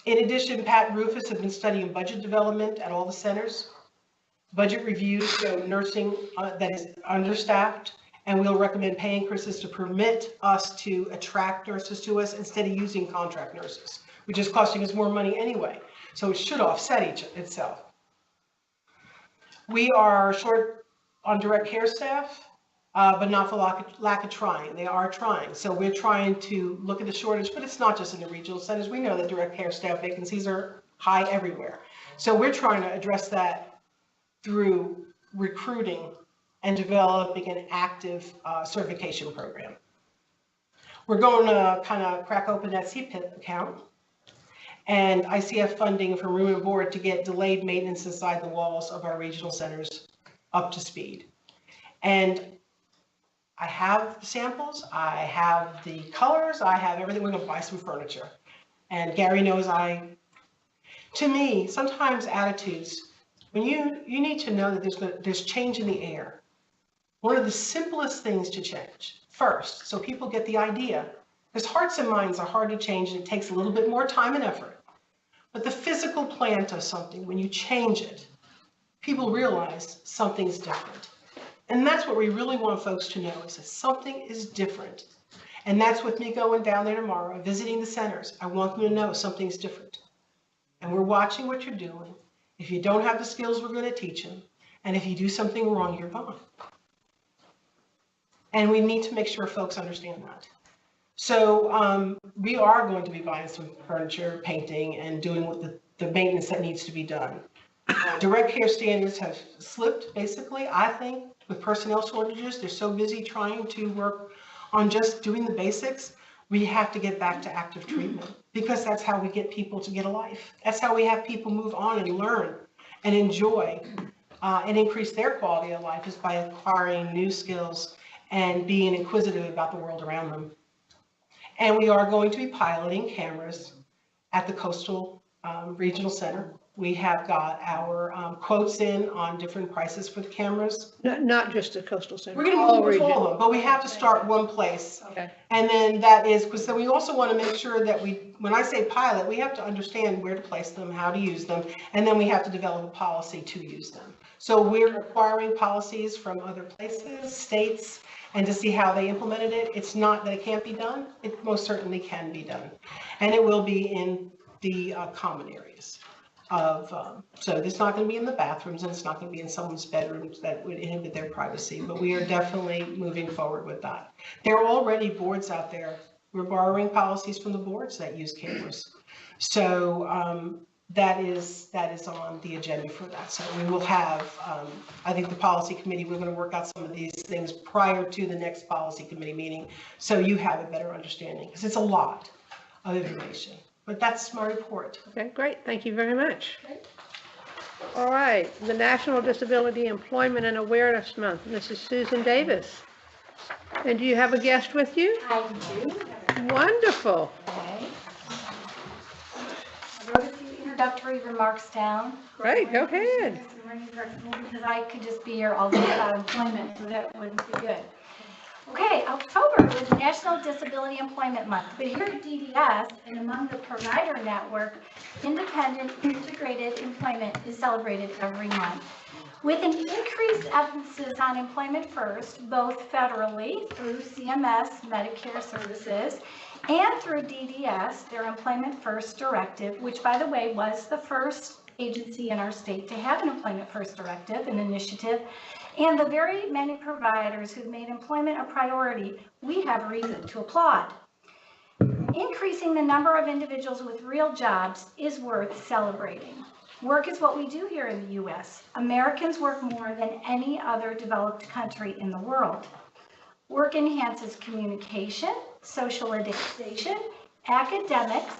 In addition, Pat and Rufus have been studying budget development at all the centers. Budget reviews show nursing that is understaffed, and we'll recommend pay increases to permit us to attract nurses to us instead of using contract nurses, which is costing us more money anyway. So it should offset itself. We are short on direct care staff, but not for lack of trying. They are trying. So we're trying to look at the shortage, but it's not just in the regional centers. We know that direct care staff vacancies are high everywhere. So we're trying to address that through recruiting and developing an active certification program. We're going to kind of crack open that CPIP account and ICF funding for room and board to get delayed maintenance inside the walls of our regional centers up to speed. And I have the samples, I have the colors, I have everything. We're going to buy some furniture. And Gary knows to me, sometimes attitudes, when you need to know that there's change in the air. One of the simplest things to change first, so people get the idea, because hearts and minds are hard to change and it takes a little bit more time and effort. But the physical plant of something, when you change it, people realize something's different. And that's what we really want folks to know, is that something is different. And that's with me going down there tomorrow, visiting the centers. I want them to know something's different. And we're watching what you're doing. If you don't have the skills, we're going to teach them. And if you do something wrong, you're gone. And we need to make sure folks understand that. So we are going to be buying some furniture, painting, and doing what the maintenance that needs to be done. Direct care standards have slipped, basically, I think, with personnel shortages. They're so busy trying to work on just doing the basics. We have to get back to active treatment, because that's how we get people to get a life. That's how we have people move on and learn and enjoy and increase their quality of life, is by acquiring new skills and being inquisitive about the world around them. And we are going to be piloting cameras at the Coastal Regional Center. We have got our quotes in on different prices for the cameras. Not just the Coastal Center. We're going to move all of them, but we have to start one place. Okay. And then that is, because then we also want to make sure that when I say pilot, we have to understand where to place them, how to use them, and then we have to develop a policy to use them. So we're acquiring policies from other places, states, and to see how they implemented it. It's not that it can't be done. It most certainly can be done. And it will be in the common areas. So it's not going to be in the bathrooms, and it's not going to be in someone's bedrooms that would inhibit their privacy, but we are definitely moving forward with that. There are already boards out there. We're borrowing policies from the boards that use cameras. So that is on the agenda for that. So we will have, I think the policy committee, we're going to work out some of these things prior to the next policy committee meeting, so you have a better understanding, because it's a lot of information. But that's my report. Okay, great. Thank you very much. All right, the National Disability Employment and Awareness Month. Mrs. Susan Davis. And do you have a guest with you? I do. Wonderful. Okay. I wrote a few introductory remarks down. Great, go ahead. Because I could just be here all day about employment, so that wouldn't be good. Okay, October was National Disability Employment Month, but here at DDS and among the provider network, independent integrated employment is celebrated every month. With an increased emphasis on employment first, both federally through CMS Medicare Services and through DDS, their Employment First Directive, which by the way was the first agency in our state to have an Employment First Directive, an initiative, and the very many providers who've made employment a priority, we have reason to applaud. Increasing the number of individuals with real jobs is worth celebrating. Work is what we do here in the U.S. Americans work more than any other developed country in the world. Work enhances communication, socialization, academics,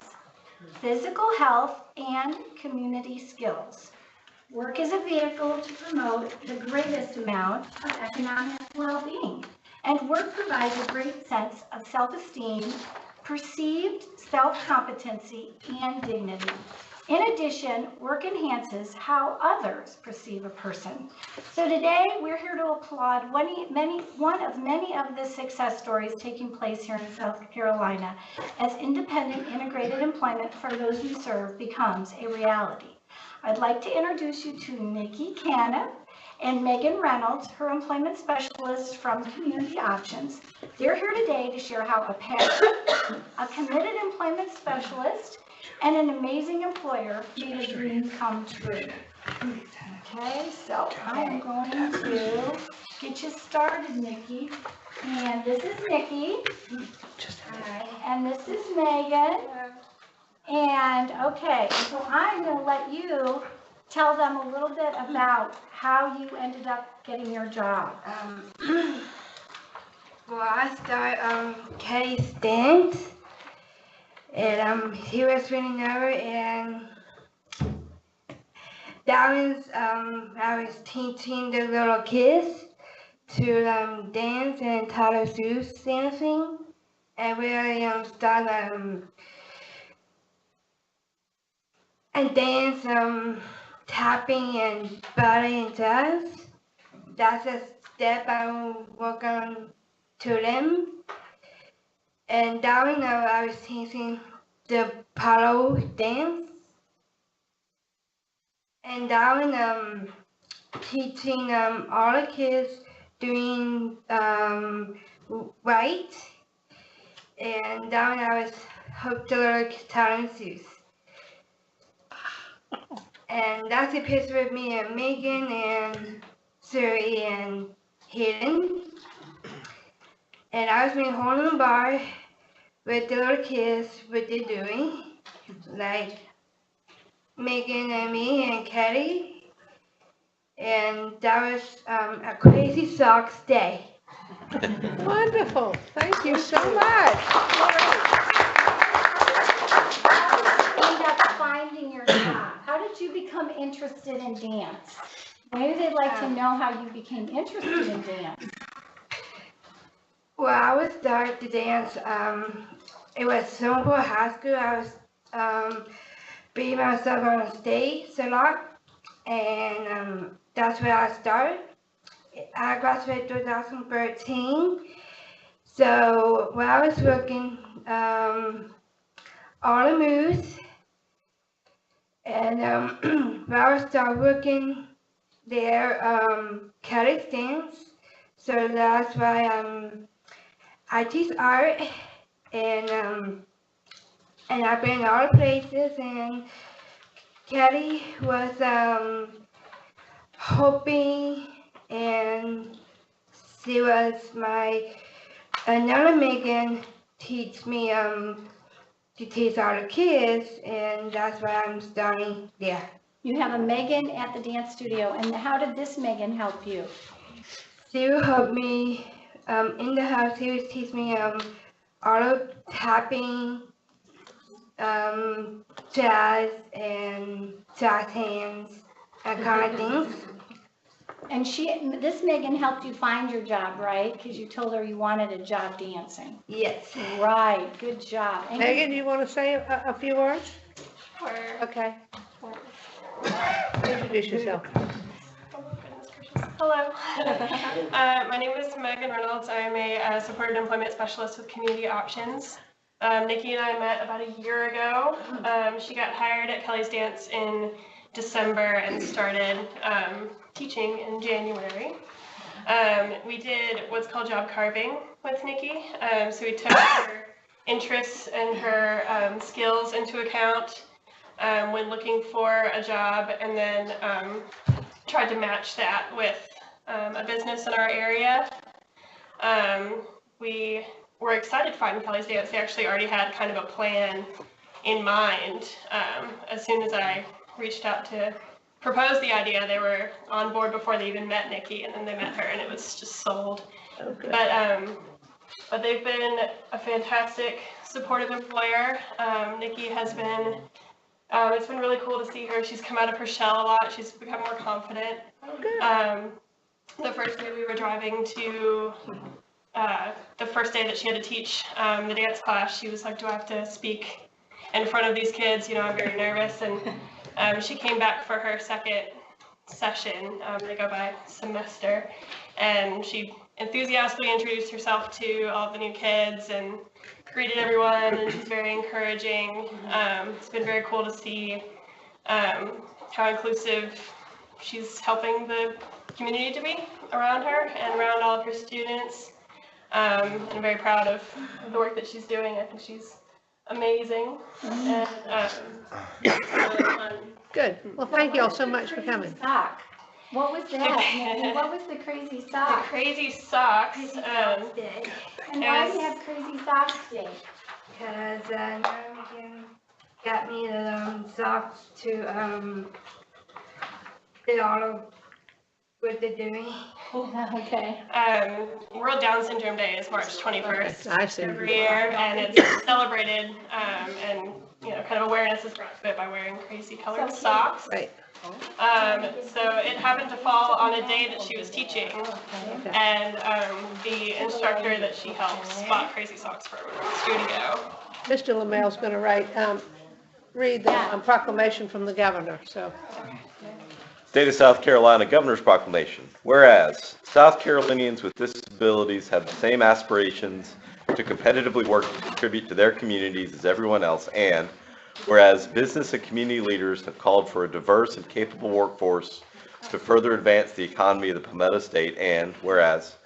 physical health, and community skills. Work is a vehicle to promote the greatest amount of economic well-being, and work provides a great sense of self-esteem, perceived self-competency, and dignity. In addition, work enhances how others perceive a person. So today, we're here to applaud one of many of the success stories taking place here in South Carolina as independent integrated employment for those we serve becomes a reality. I'd like to introduce you to Nikki Caniff and Megan Reynolds, her employment specialists from Community Options. They're here today to share how a passionate, a committed employment specialist, and an amazing employer made a dream come true. Okay, so I am going to get you started, Nikki. And this is Nikki. Hi. And this is Megan. And okay, so I'm going to let you tell them a little bit about how you ended up getting your job. Well, I started Kelly Stint, and he was running over, and that was I was teaching the little kids to dance and Tyler Seuss dancing, and really started and dance tapping and ballet and jazz. That's a step I will work on to them. And down I was teaching the Palo dance. And down teaching all the kids doing right. And down I was hooked to little Tyler Seuss. And that's a picture of me and Megan and Suri and Hayden. And I was being holding the bar with the little kids, what they're doing, like Megan and me and Kelly. And that was a crazy socks day. Wonderful. Thank you so much. End up finding your job. How did you become interested in dance? Maybe they'd like to know how you became interested in dance. Well, I was started to dance. It was Stoneport High School. I was beating myself on stage a lot, and that's where I started. I graduated 2013. So when I was working all the moves, and when I started working there, Kelly dance. So that's why I teach art, and I've been all places, and Kelly was hoping, and she was my another Megan teach me to teach all the kids, and that's why I'm starting there. You have a Megan at the dance studio, and how did this Megan help you? She will help me in the house. She would teach me all of tapping, jazz, and jazz hands, and kind of things. And this Megan helped you find your job, right? Because you told her you wanted a job dancing. Yes. Right, good job. And Megan, you want to say a few words? Sure. Okay. Introduce yourself. Hello. My name is Megan Reynolds. I am a supported employment specialist with Community Options. Nikki and I met about a year ago. She got hired at Kelly's Dance in December and started teaching in January. We did what's called job carving with Nikki. So we took her interests and her skills into account when looking for a job, and then tried to match that with a business in our area. We were excited to find Kelly's Dance. They actually already had kind of a plan in mind. As soon as I reached out to propose the idea, they were on board before they even met Nikki, and then they met her, and it was just sold. Okay. But they've been a fantastic supportive employer. Nikki has been, it's been really cool to see her. She's come out of her shell a lot. She's become more confident. The first day we were driving to the first day that she had to teach the dance class, she was like, do I have to speak in front of these kids? You know, I'm very nervous. And she came back for her second session. They go by semester. And she enthusiastically introduced herself to all the new kids and greeted everyone. And she's very encouraging. It's been very cool to see how inclusive she's helping the community to be around her and around all of her students. I'm very proud of the work that she's doing. I think she's amazing. And it's really fun. Good. Well, thank you all so much for coming. Sock. What was that? What was the crazy The sock? crazy socks. Crazy socks day. And why do you have crazy socks day? Because Norwegian got me the socks to do all of what they're doing. Okay. World Down Syndrome Day is March 21st I see. every year, and it's celebrated, and you know, kind of awareness is brought to it by wearing crazy colored socks. Right. So it happened to fall on a day that she was teaching, and the instructor that she helps bought crazy socks for everyone in the studio. Mr. LaMelle's going to read the proclamation from the governor, so. State of South Carolina Governor's Proclamation. Whereas South Carolinians with disabilities have the same aspirations to competitively work and contribute to their communities as everyone else, and whereas business and community leaders have called for a diverse and capable workforce to further advance the economy of the Palmetto State, and whereas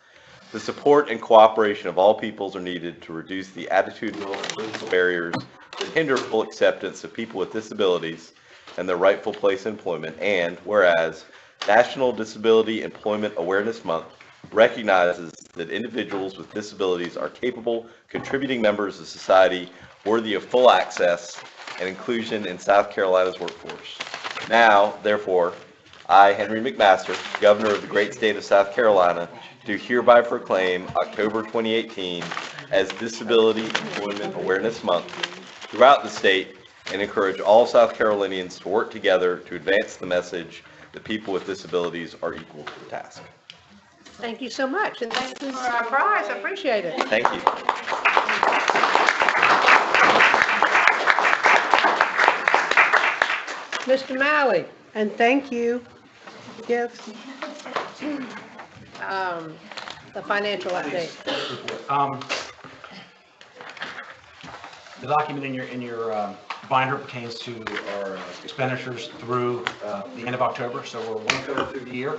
the support and cooperation of all peoples are needed to reduce the attitudinal and political barriers that hinder full acceptance of people with disabilities and their rightful place in employment, and whereas National Disability Employment Awareness Month recognizes that individuals with disabilities are capable, contributing members of society worthy of full access and inclusion in South Carolina's workforce. Now, therefore, I, Henry McMaster, Governor of the great state of South Carolina, do hereby proclaim October 2018 as Disability Employment Awareness Month throughout the state, and encourage all South Carolinians to work together to advance the message that people with disabilities are equal to the task. Thank you so much, and thank you for our prize. I appreciate it. Thank you. Mr. Malley, And thank you. Yes. the financial update. The document in your binder pertains to our expenditures through the end of October, so we're 1/3 through the year.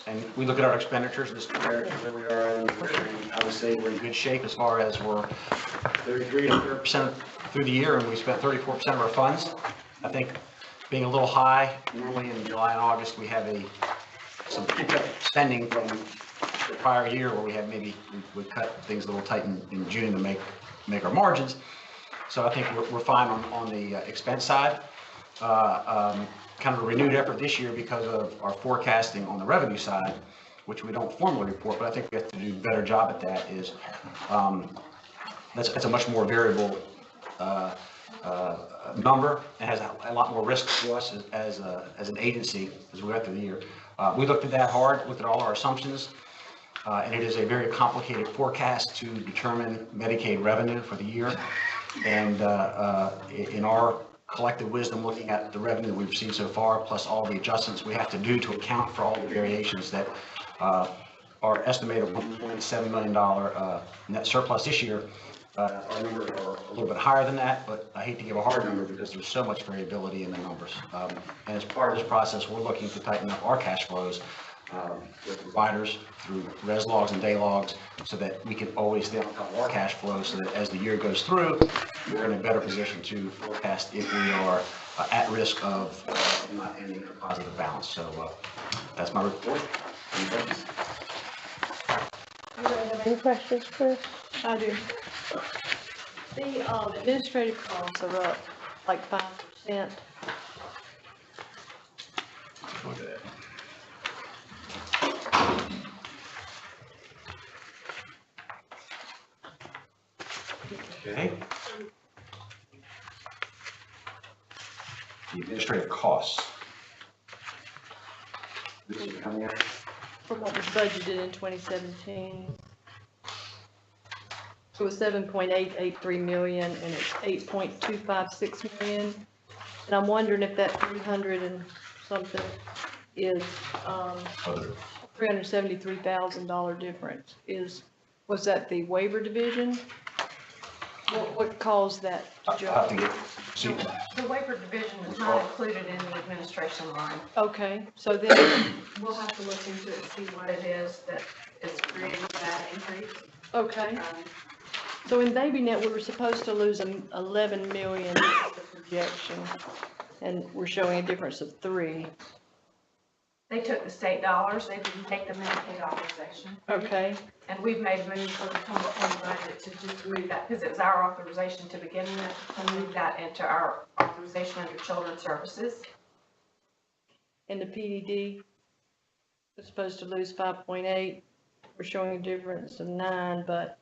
And we look at our expenditures and just compare it to where we are, and I would say we're in good shape as far as we're 33 to 30% through the year, and we spent 34% of our funds. I think being a little high, normally in July and August, we have some pent-up spending from the prior year where we had we cut things a little tight in June to make our margins. So I think we're fine on the expense side. Kind of a renewed effort this year because of our forecasting on the revenue side, which we don't formally report, but I think we have to do a better job at that. That's a much more variable number and has a lot more risk to us as an agency as we go through the year. We looked at that hard, looked at all our assumptions, and it is a very complicated forecast to determine Medicaid revenue for the year. And in our collective wisdom, looking at the revenue we've seen so far, plus all the adjustments we have to do to account for all the variations that our estimated $1.7 million net surplus this year, our numbers are a little bit higher than that, but I hate to give a hard number because there's so much variability in the numbers. And as part of this process, we're looking to tighten up our cash flows with providers through res logs and day logs so that we can always stay on top of our cash flow so that as the year goes through, we're in a better position to forecast if we are at risk of not ending a positive balance. So that's my report. Any questions? Any questions, Chris? I do. The administrative costs are up like 5%. Okay. the administrative costs. This is coming in. From what was budgeted in 2017. It was 7.883 million and it's 8.256 million. And I'm wondering if that 300 and something is, $373,000 difference was that the waiver division? What caused that I'll have to jump? get, see, The waiver division is not included in the administration line. Okay, so then, We'll have to look into it and see what it is that is creating that increase. okay. So in BabyNet, we were supposed to lose 11 million projection, and we're showing a difference of 3. They took the state dollars, they didn't take the Medicaid authorization. Okay, And we've made moves for the 2020 budget to just move that, because it was our authorization to begin with, to move that into our authorization under Children's Services. and the PDD was supposed to lose 5.8. We're showing a difference of 9, but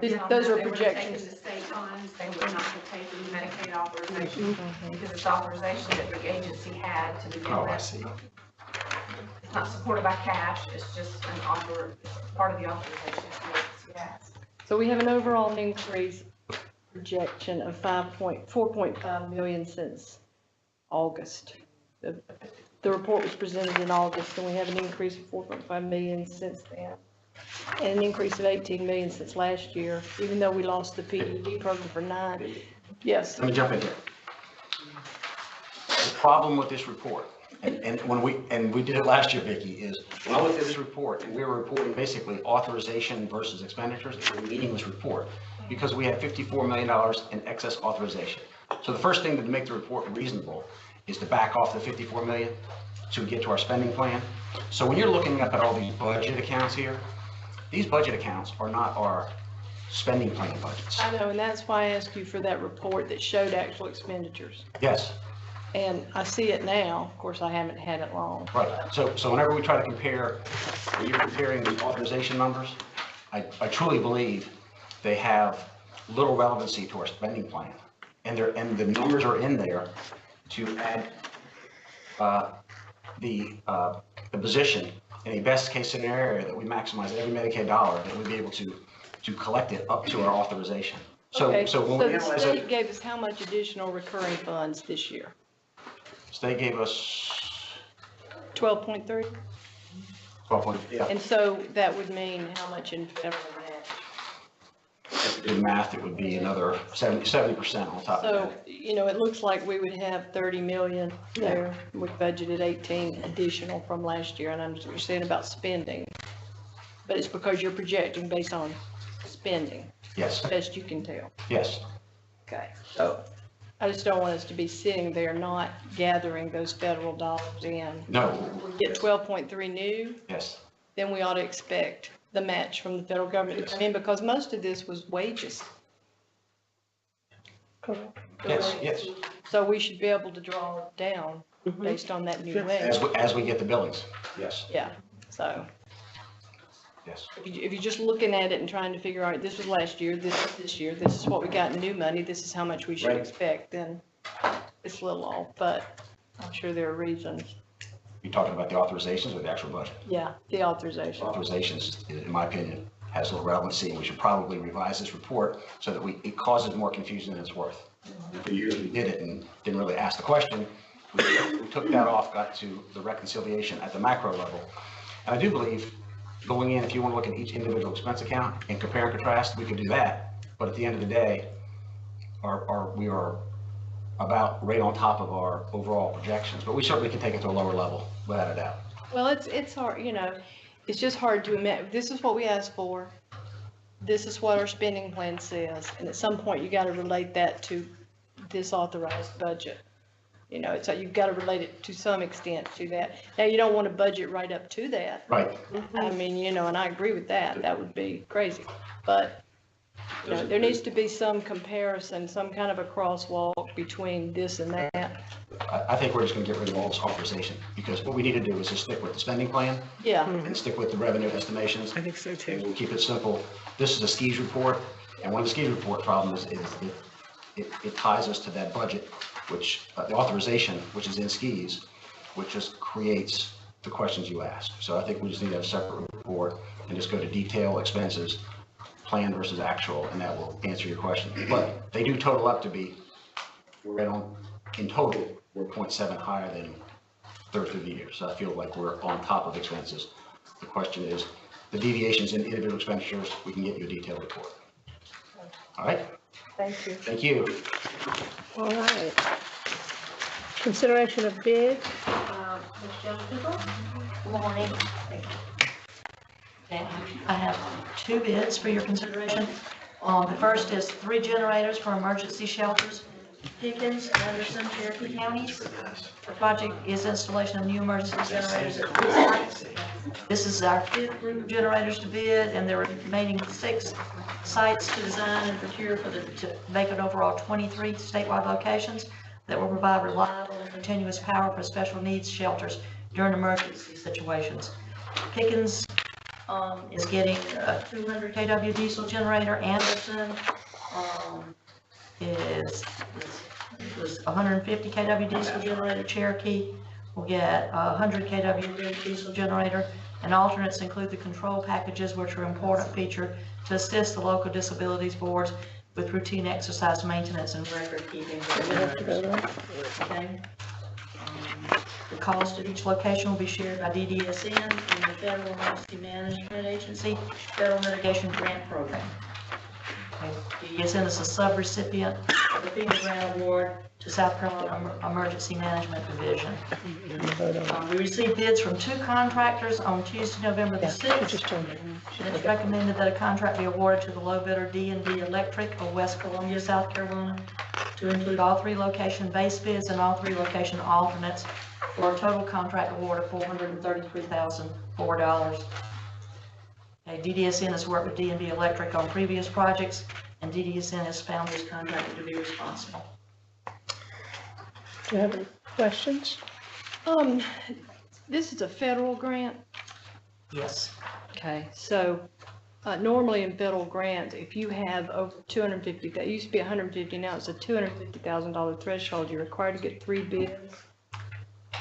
Again, on those that, are they would have taken projections. the state funds, they would not have taken the Medicaid authorization, because it's authorization that the agency had to begin oh, I with. see. It's not supported by cash, it's just an part of the authorization that the agency has. So we have an overall increase projection of 4.5 million since August. The report was presented in August, and we have an increase of 4.5 million since then. And an increase of 18 million since last year, even though we lost the PDD program for 9. Yes, Let me jump in here. The problem with this report, and we did it last year, Vicki, is when I looked at this report, and we were reporting basically authorization versus expenditures, it was a meaningless report, because we had $54 million in excess authorization. So the first thing to make the report reasonable is to back off the 54 million to get to our spending plan. So when you're looking up at all these budget accounts here, these budget accounts are not our spending plan budgets. I know, and that's why I asked you for that report that showed actual expenditures. Yes. And I see it now, of course, I haven't had it long. Right, so whenever we try to compare, when you're comparing the authorization numbers, I truly believe they have little relevancy to our spending plan. And the numbers are in there to add the position in a best case scenario that we maximize every Medicaid dollar, that we'd be able to collect it up to our authorization. Okay, So when so we the analyze state it, gave us how much additional recurring funds this year? state gave us 12.3? 12 yeah. And so that would mean how much in federal match? If we did math, it would be another 70% on top of So, that. it looks like we would have 30 million there. We budgeted 18 additional from last year, and I understand what you're saying about spending. But it's because you're projecting based on spending, Yes, best you can tell. yes. Okay, so I just don't want us to be sitting there not gathering those federal dollars in. No, We get 12.3 new, yes. then we ought to expect the match from the federal government to come in, because most of this was wages. Yes, yes. So we should be able to draw it down based on that new wage. As we get the billings, yes, Yeah, so yes. if you're just looking at it and trying to figure out, this was last year, this is this year, this is what we got in new money, this is how much we should Right. expect, then it's a little off, but I'm sure there are reasons. You talking about the authorizations or the actual budget? Yeah, the authorization. Authorizations, in my opinion, has little relevancy, and we should probably revise this report so that it causes more confusion than it's worth. For years, we did it and didn't really ask the question. We took that off, got to the reconciliation at the macro level. And I do believe, going in, if you want to look at each individual expense account and compare and contrast, we could do that. But at the end of the day, we are about right on top of our overall projections. But we certainly can take it to a lower level, without a doubt. Well, it's hard, it's just hard to imagine, this is what we asked for, this is what our spending plan says, and at some point you gotta relate that to this authorized budget. It's like you've gotta relate it to some extent to that. Now, you don't wanna budget right up to that. Right. I mean, and I agree with that, that would be crazy, but, there needs to be some comparison, some kind of a crosswalk between this and that. I think we're just going to get rid of all this authorization, because what we need to do is just stick with the spending plan Yeah, and stick with the revenue estimations. I think so too. And we'll keep it simple. This is a skis report, and one of the skis report problems is it ties us to that budget, which, the authorization, which is in skis, which just creates the questions you ask. So I think we just need to have a separate report and just go to detail expenses, plan versus actual, and that will answer your question. But they do total up to be, we're right on, in total, we're 0.7 higher than third through the year. So I feel like we're on top of expenses. The question is, the deviations in individual expenditures, we can get you a detailed report. All right? Thank you. Thank you. All right. Consideration of bid. Good morning. Okay, I have two bids for your consideration. The first is 3 generators for emergency shelters, Pickens, Anderson, Cherokee counties. The project is installation of new emergency generators at 3 sites. This is our 5th group of generators to bid, and there are remaining 6 sites to design and procure to make an overall 23 statewide locations that will provide reliable and continuous power for special needs shelters during emergency situations. Pickens is getting a 200 kW diesel generator. Anderson was 150 kW diesel generator. Cherokee will get a 100 kW diesel generator. And alternates include the control packages, which are an important feature to assist the local disabilities boards with routine exercise maintenance and record keeping. Okay. The cost of each location will be shared by DDSN and the Federal Emergency Management Agency Federal Mitigation Grant Program. Okay. DDSN is a sub-recipient of the FEMA grant award to South Carolina Emergency Management Division. We received bids from 2 contractors on Tuesday, November the 6th. And it's recommended that a contract be awarded to the low bidder D&D Electric of West Columbia, South Carolina, to include all 3 location base bids and all 3 location alternates for a total contract award of $433,004. DDSN has worked with D&D Electric on previous projects, and DDSN has found this contractor to be responsible. Do you have any questions? This is a federal grant? Yes. Okay, so normally in federal grants, if you have over 250, that used to be 150, now it's a $250,000 threshold, you're required to get 3 bids.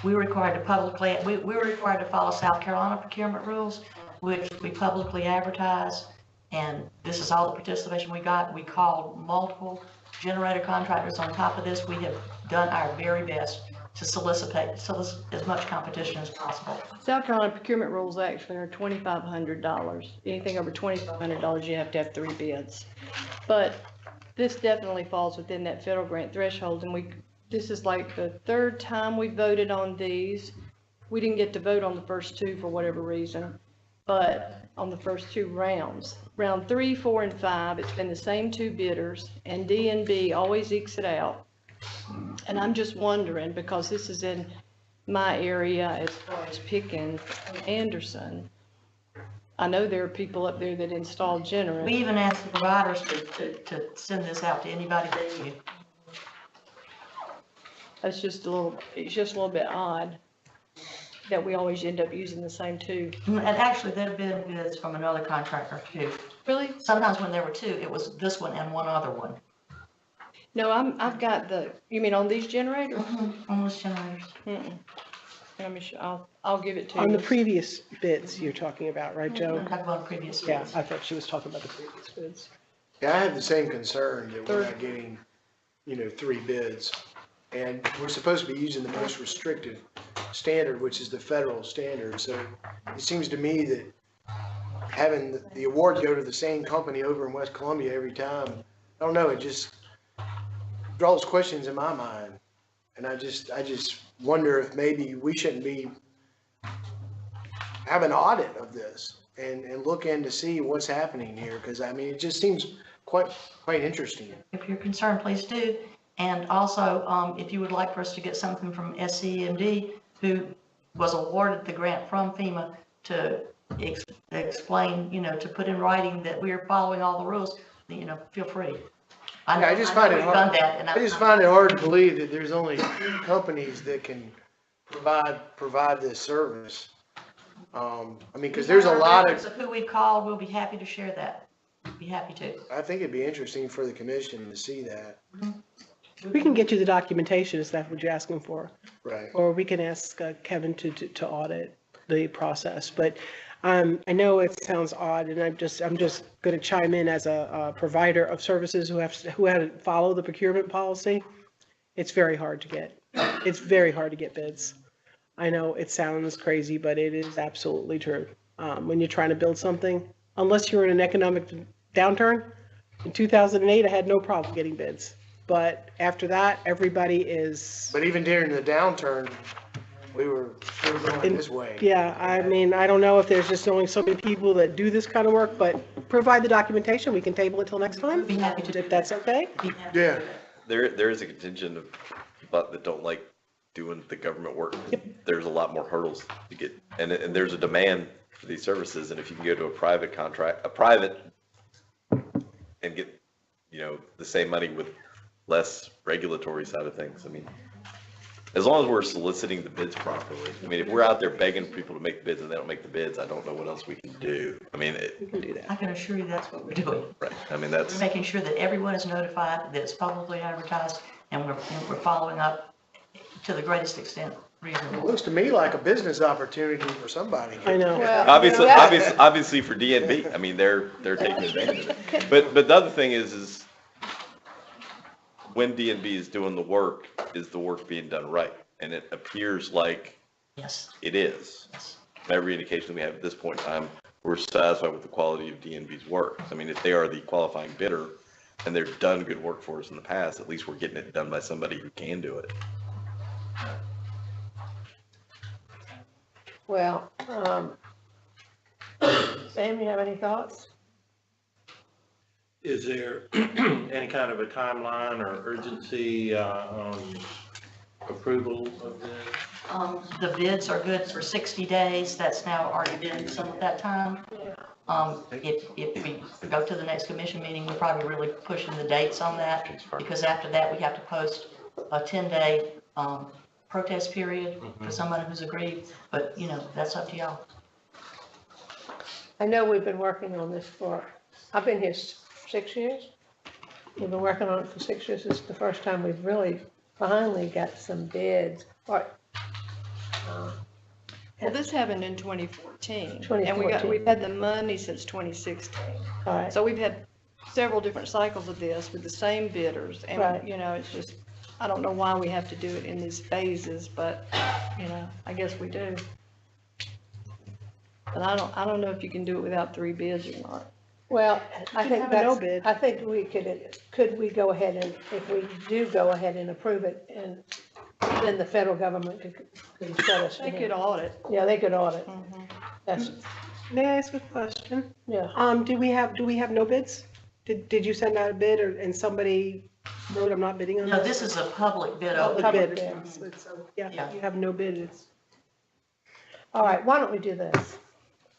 We were required to publicly, we were required to follow South Carolina procurement rules, which we publicly advertise, and this is all the participation we got. We called multiple generator contractors. On top of this, we have done our very best to solicit as much competition as possible. South Carolina procurement rules actually are $2,500. Anything over $2,500, you have to have 3 bids. But this definitely falls within that federal grant threshold, and this is like the 3rd time we voted on these. We didn't get to vote on the first 2 for whatever reason, but on the first 2 rounds. Round 3, 4, and 5, it's been the same 2 bidders, and D&B always ekes it out. And I'm just wondering, because this is in my area as far as Pickens and Anderson, I know there are people up there that install generators. We even asked the providers to send this out to anybody they knew. It's just a little bit odd that we always end up using the same 2. And actually, there have been bids from another contractor too. Really? Sometimes when there were 2, it was this one and one other one. No, I've got you mean on these generators? On those generators. Let me I'll give it to you. On the previous bids you're talking about, right, Joe? I'm talking about previous bids. Yeah, I thought she was talking about the previous bids. Yeah, I have the same concern that we're not getting, 3 bids. And we're supposed to be using the most restrictive standard, which is the federal standard. So it seems to me that having the award go to the same company over in West Columbia every time, I don't know, it just draws questions in my mind. And I just wonder if maybe we shouldn't have an audit of this and look in to see what's happening here. Because it just seems quite interesting. If you're concerned, please do. And also, if you would like for us to get something from SCDDSN, who was awarded the grant from FEMA, to explain, to put in writing that we are following all the rules, feel free. I just find it hard to believe that there's only 3 companies that can provide this service. Because there's a lot of who we've called. We'll be happy to share that. be happy to. I think it'd be interesting for the commission to see that. We can get you the documentation, is that what you're asking for? Right. Or we can ask Kevin to audit the process. But I know it sounds odd, and I'm just going to chime in as a provider of services who had to follow the procurement policy. It's very hard to get. It's very hard to get bids. I know it sounds crazy, but it is absolutely true. When you're trying to build something, unless you're in an economic downturn, in 2008, I had no problem getting bids. But after that, everybody is. But even during the downturn, we were going this way. Yeah, I mean, I don't know if there's just only so many people that do this kind of work, but provide the documentation. We can table it till next time. Be happy to. If that's okay. Yeah. There is a contingent of people that don't like doing the government work. There's a lot more hurdles to get, and there's a demand for these services. And if you can go to a private and get, the same money with less regulatory side of things. I mean, as long as we're soliciting the bids properly. I mean, if we're out there begging people to make bids and they don't make the bids, I don't know what else we can do. I mean, We can do that. I can assure you that's what we're doing. right. I mean, We're that's, making sure that everyone is notified, that it's publicly advertised, and we're following up to the greatest extent It reasonable. looks to me like a business opportunity for somebody. I know. Well, obviously for DNB, I mean, they're taking advantage of it. But the other thing is when DNB is doing the work, is the work being done right? And it appears like Yes. it is. Yes. Every indication we have at this point in time, we're satisfied with the quality of DNB's work. I mean, if they are the qualifying bidder and they've done good work for us in the past, at least we're getting it done by somebody who can do it. Well, Sam, you have any thoughts? Is there any kind of a timeline or urgency on approval of this? The bids are good for 60 days. That's now already been some of that time. If we go to the next commission meeting, we're probably really pushing the dates on that, because after that, we have to post a 10-day protest period for someone who's aggrieved, but, that's up to y'all. I know we've been working on this I've been here 6 years. We've been working on it for 6 years. This is the first time we've really finally got some bids. Well, this happened in 2014. And 2014. we've had the money since 2016. All right. So we've had several different cycles of this with the same bidders. And, Right. It's just, I don't know why we have to do it in these phases, but, I guess we do. But I don't know if you can do it without 3 bids or not. Well, I can think have a no that's, bid. I think we could we go ahead and, if we do go ahead and approve it, and then the federal government could shut us They in. could audit. Yeah, they could audit. That's, May I ask a question? yeah. Do we have no bids? Did you send out a bid and somebody wrote, I'm not bidding on this? No, this is a public bid Public opening. bid. Yeah, you have no bid. All right, why don't we do this?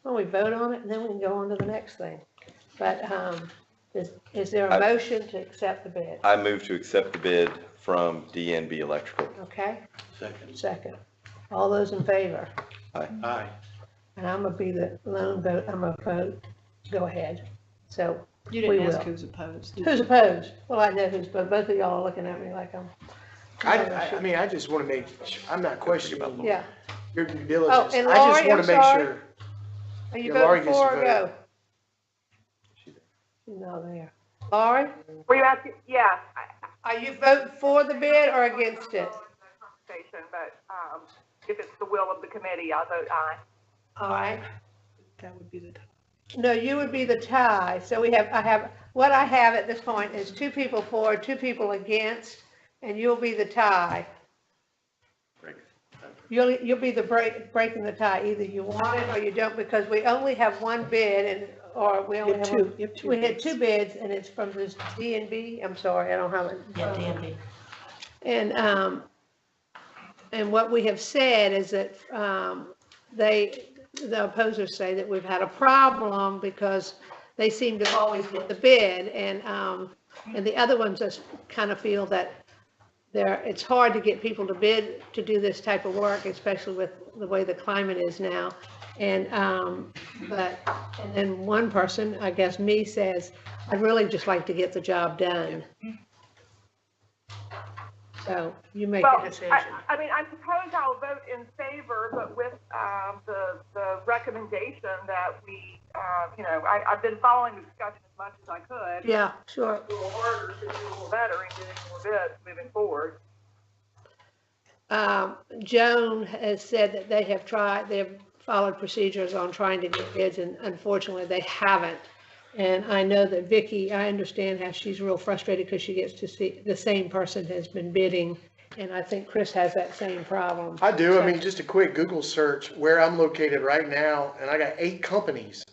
Why don't we vote on it, and then we can go on to the next thing. But, is there a motion to accept the bid? I move to accept the bid from DNB Electrical. Okay, Second. second. All those in favor? Aye. And I'm gonna be the lone vote, I'm gonna vote, go ahead. So, You we didn't ask will. who's opposed. Who's opposed? Well, I know who's, but both of y'all are looking at me like I'm. I mean, I just want to I'm not questioning Yeah. your due Oh, diligence. and I just Laurie, want I'm to make sorry. sure. Are you Yeah, Laurie voting gets to for or vote. go? She's not there. Laurie, Were you asking? Yeah. are you voting for the bid or against it? Station, but if it's the will of the committee, I'll vote aye. All right. That would be the time. No, you would be the tie. So what I have at this point is 2 people for, 2 people against, and you'll be the tie. You'll be the breaking the tie. Either you want it or you don't, because we only have 1 bid or we only have two. You have 2 We had bids. 2 bids, and it's from this DNB. I'm sorry, I don't have it. Yeah, DNB. And what we have said is that the opposers say that we've had a problem because they seem to always get the bid, and the other ones just kind of feel that it's hard to get people to bid to do this type of work, especially with the way the climate is now. And, and then one person, I guess me, says, I'd really just like to get the job done. So you make Well, a decision. I mean, I suppose I'll vote in favor, but with the recommendation that we, I've been following the discussion as much as I could. Yeah, sure. Do a little harder to do a little better and getting more bids moving forward. Joan has said that they've followed procedures on trying to get bids, and unfortunately they haven't. And I know that Vicky, I understand how she's real frustrated because she gets to see the same person has been bidding. And I think Chris has that same problem. I do. I mean, just a quick Google search where I'm located right now, and I got 8 companies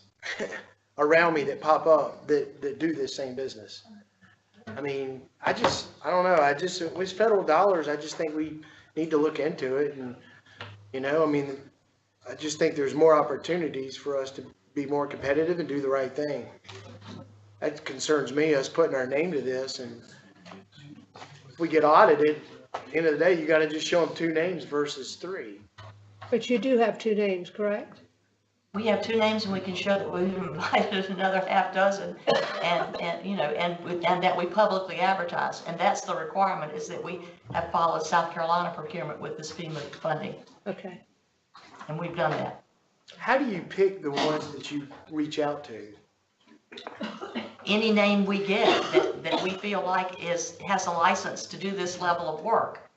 around me that pop up that do this same business. I mean, I don't know. With federal dollars, I just think we need to look into it. And, I mean, I just think there's more opportunities for us to be more competitive and do the right thing. That concerns me, us putting our name to this, and if we get audited, at the end of the day, you gotta just show them 2 names versus 3. But you do have 2 names, correct? We have 2 names, and we can show that we've invited another half dozen, and that we publicly advertise. And that's the requirement, is that we have followed South Carolina procurement with this FEMA funding. Okay. And we've done that. How do you pick the ones that you reach out to? Any name we get that we feel like has a license to do this level of work.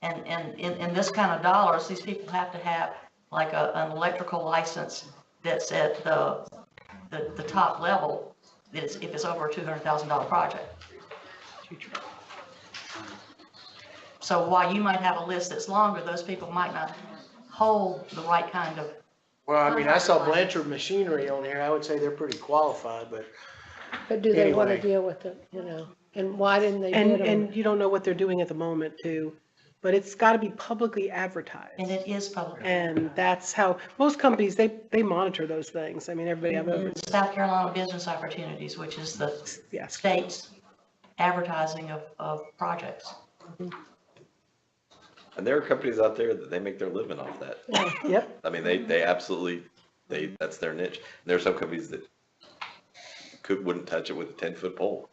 And in this kind of dollars, these people have to have like an electrical license that's at the top level, if it's over a $200,000 project. So while you might have a list that's longer, those people might not hold the right kind of. Well, I mean, I saw Blanchard Machinery on here. I would say they're pretty qualified, but do they want to anyway. deal with it, and why didn't they bid them? And you don't know what they're doing at the moment too, but it's got to be publicly advertised. And it is public. And that's how, most companies, they monitor those things. I mean, everybody I've ever. South Carolina Business Opportunities, which is the state's advertising of projects. And there are companies out there that they make their living off that. Yep. I mean, they absolutely, that's their niche. And there are some companies that wouldn't touch it with a 10-foot pole.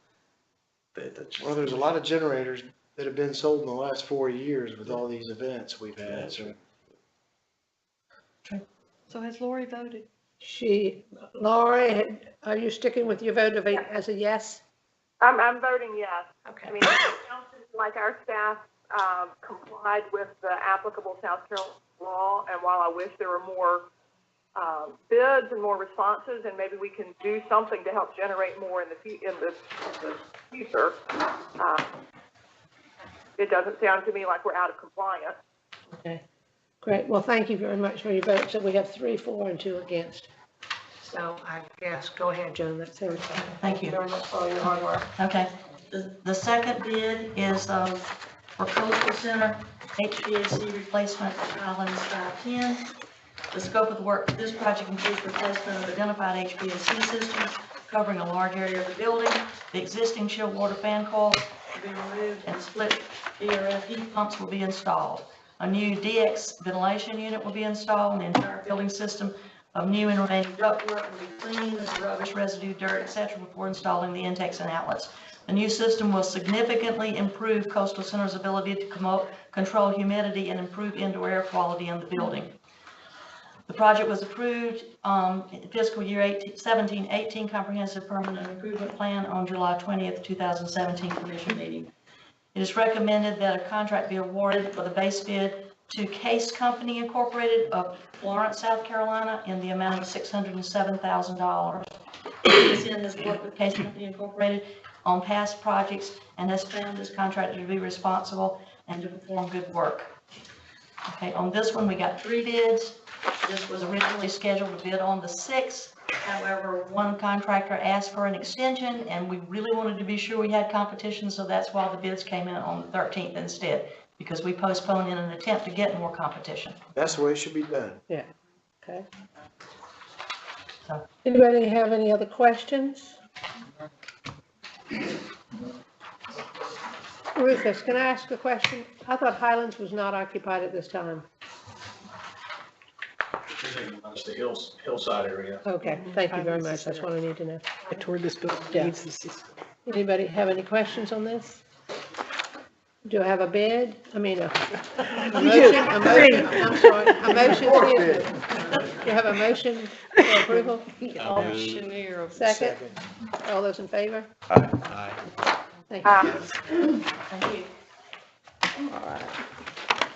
Well, there's a lot of generators that have been sold in the last 4 years with all these events we've had, so. So has Lori voted? Lori, are you sticking with your vote as a yes? I'm voting yes. Okay. I mean, it sounds like our staff complied with the applicable South Carolina law, and while I wish there were more bids and more responses, and maybe we can do something to help generate more in the future, it doesn't sound to me like we're out of compliance. Okay, great. Well, thank you very much for your vote. So we have 3 for and 2 against. So I guess, go ahead, Joan, that's everything. Thank you. Very much for all your hard work. Okay. The second bid is for Coastal Center HVAC replacement at Highlands 510. The scope of the work for this project includes replacement of identified HVAC systems covering a large area of the building. The existing chilled water fan coil will be removed and split VRF heat pumps will be installed. A new DX ventilation unit will be installed, and the entire building system of new and remaining ductwork will be cleaned as rubbish, residue, dirt, etc. before installing the intakes and outlets. The new system will significantly improve Coastal Center's ability to control humidity and improve indoor air quality in the building. The project was approved in fiscal year 17-18 Comprehensive Permanent Improvement Plan on July 20th, 2017 Commission meeting. It is recommended that a contract be awarded for the base bid to Case Company Incorporated of Florence, South Carolina, in the amount of $607,000. CSN has worked with Case Company Incorporated on past projects and has found this contractor to be responsible and to perform good work. Okay, on this one, we got 3 bids. This was originally scheduled to bid on the 6th. However, one contractor asked for an extension, and we really wanted to be sure we had competition, so that's why the bids came in on the 13th instead, because we postponed in an attempt to get more competition. That's the way it should be done. Yeah, okay. Anybody have any other questions? Rufus, can I ask a question? I thought Highlands was not occupied at this time. just the hillside area. Okay, thank you very much. That's what I need to know. Toward this building. Yeah. Needs this. Anybody have any questions on this? Do I have a bid? I mean, a motion, I'm sorry, a motion to, you have a motion for approval? Auctioneer of. Second? All those in favor? Aye. Thank you. Thank you. All right.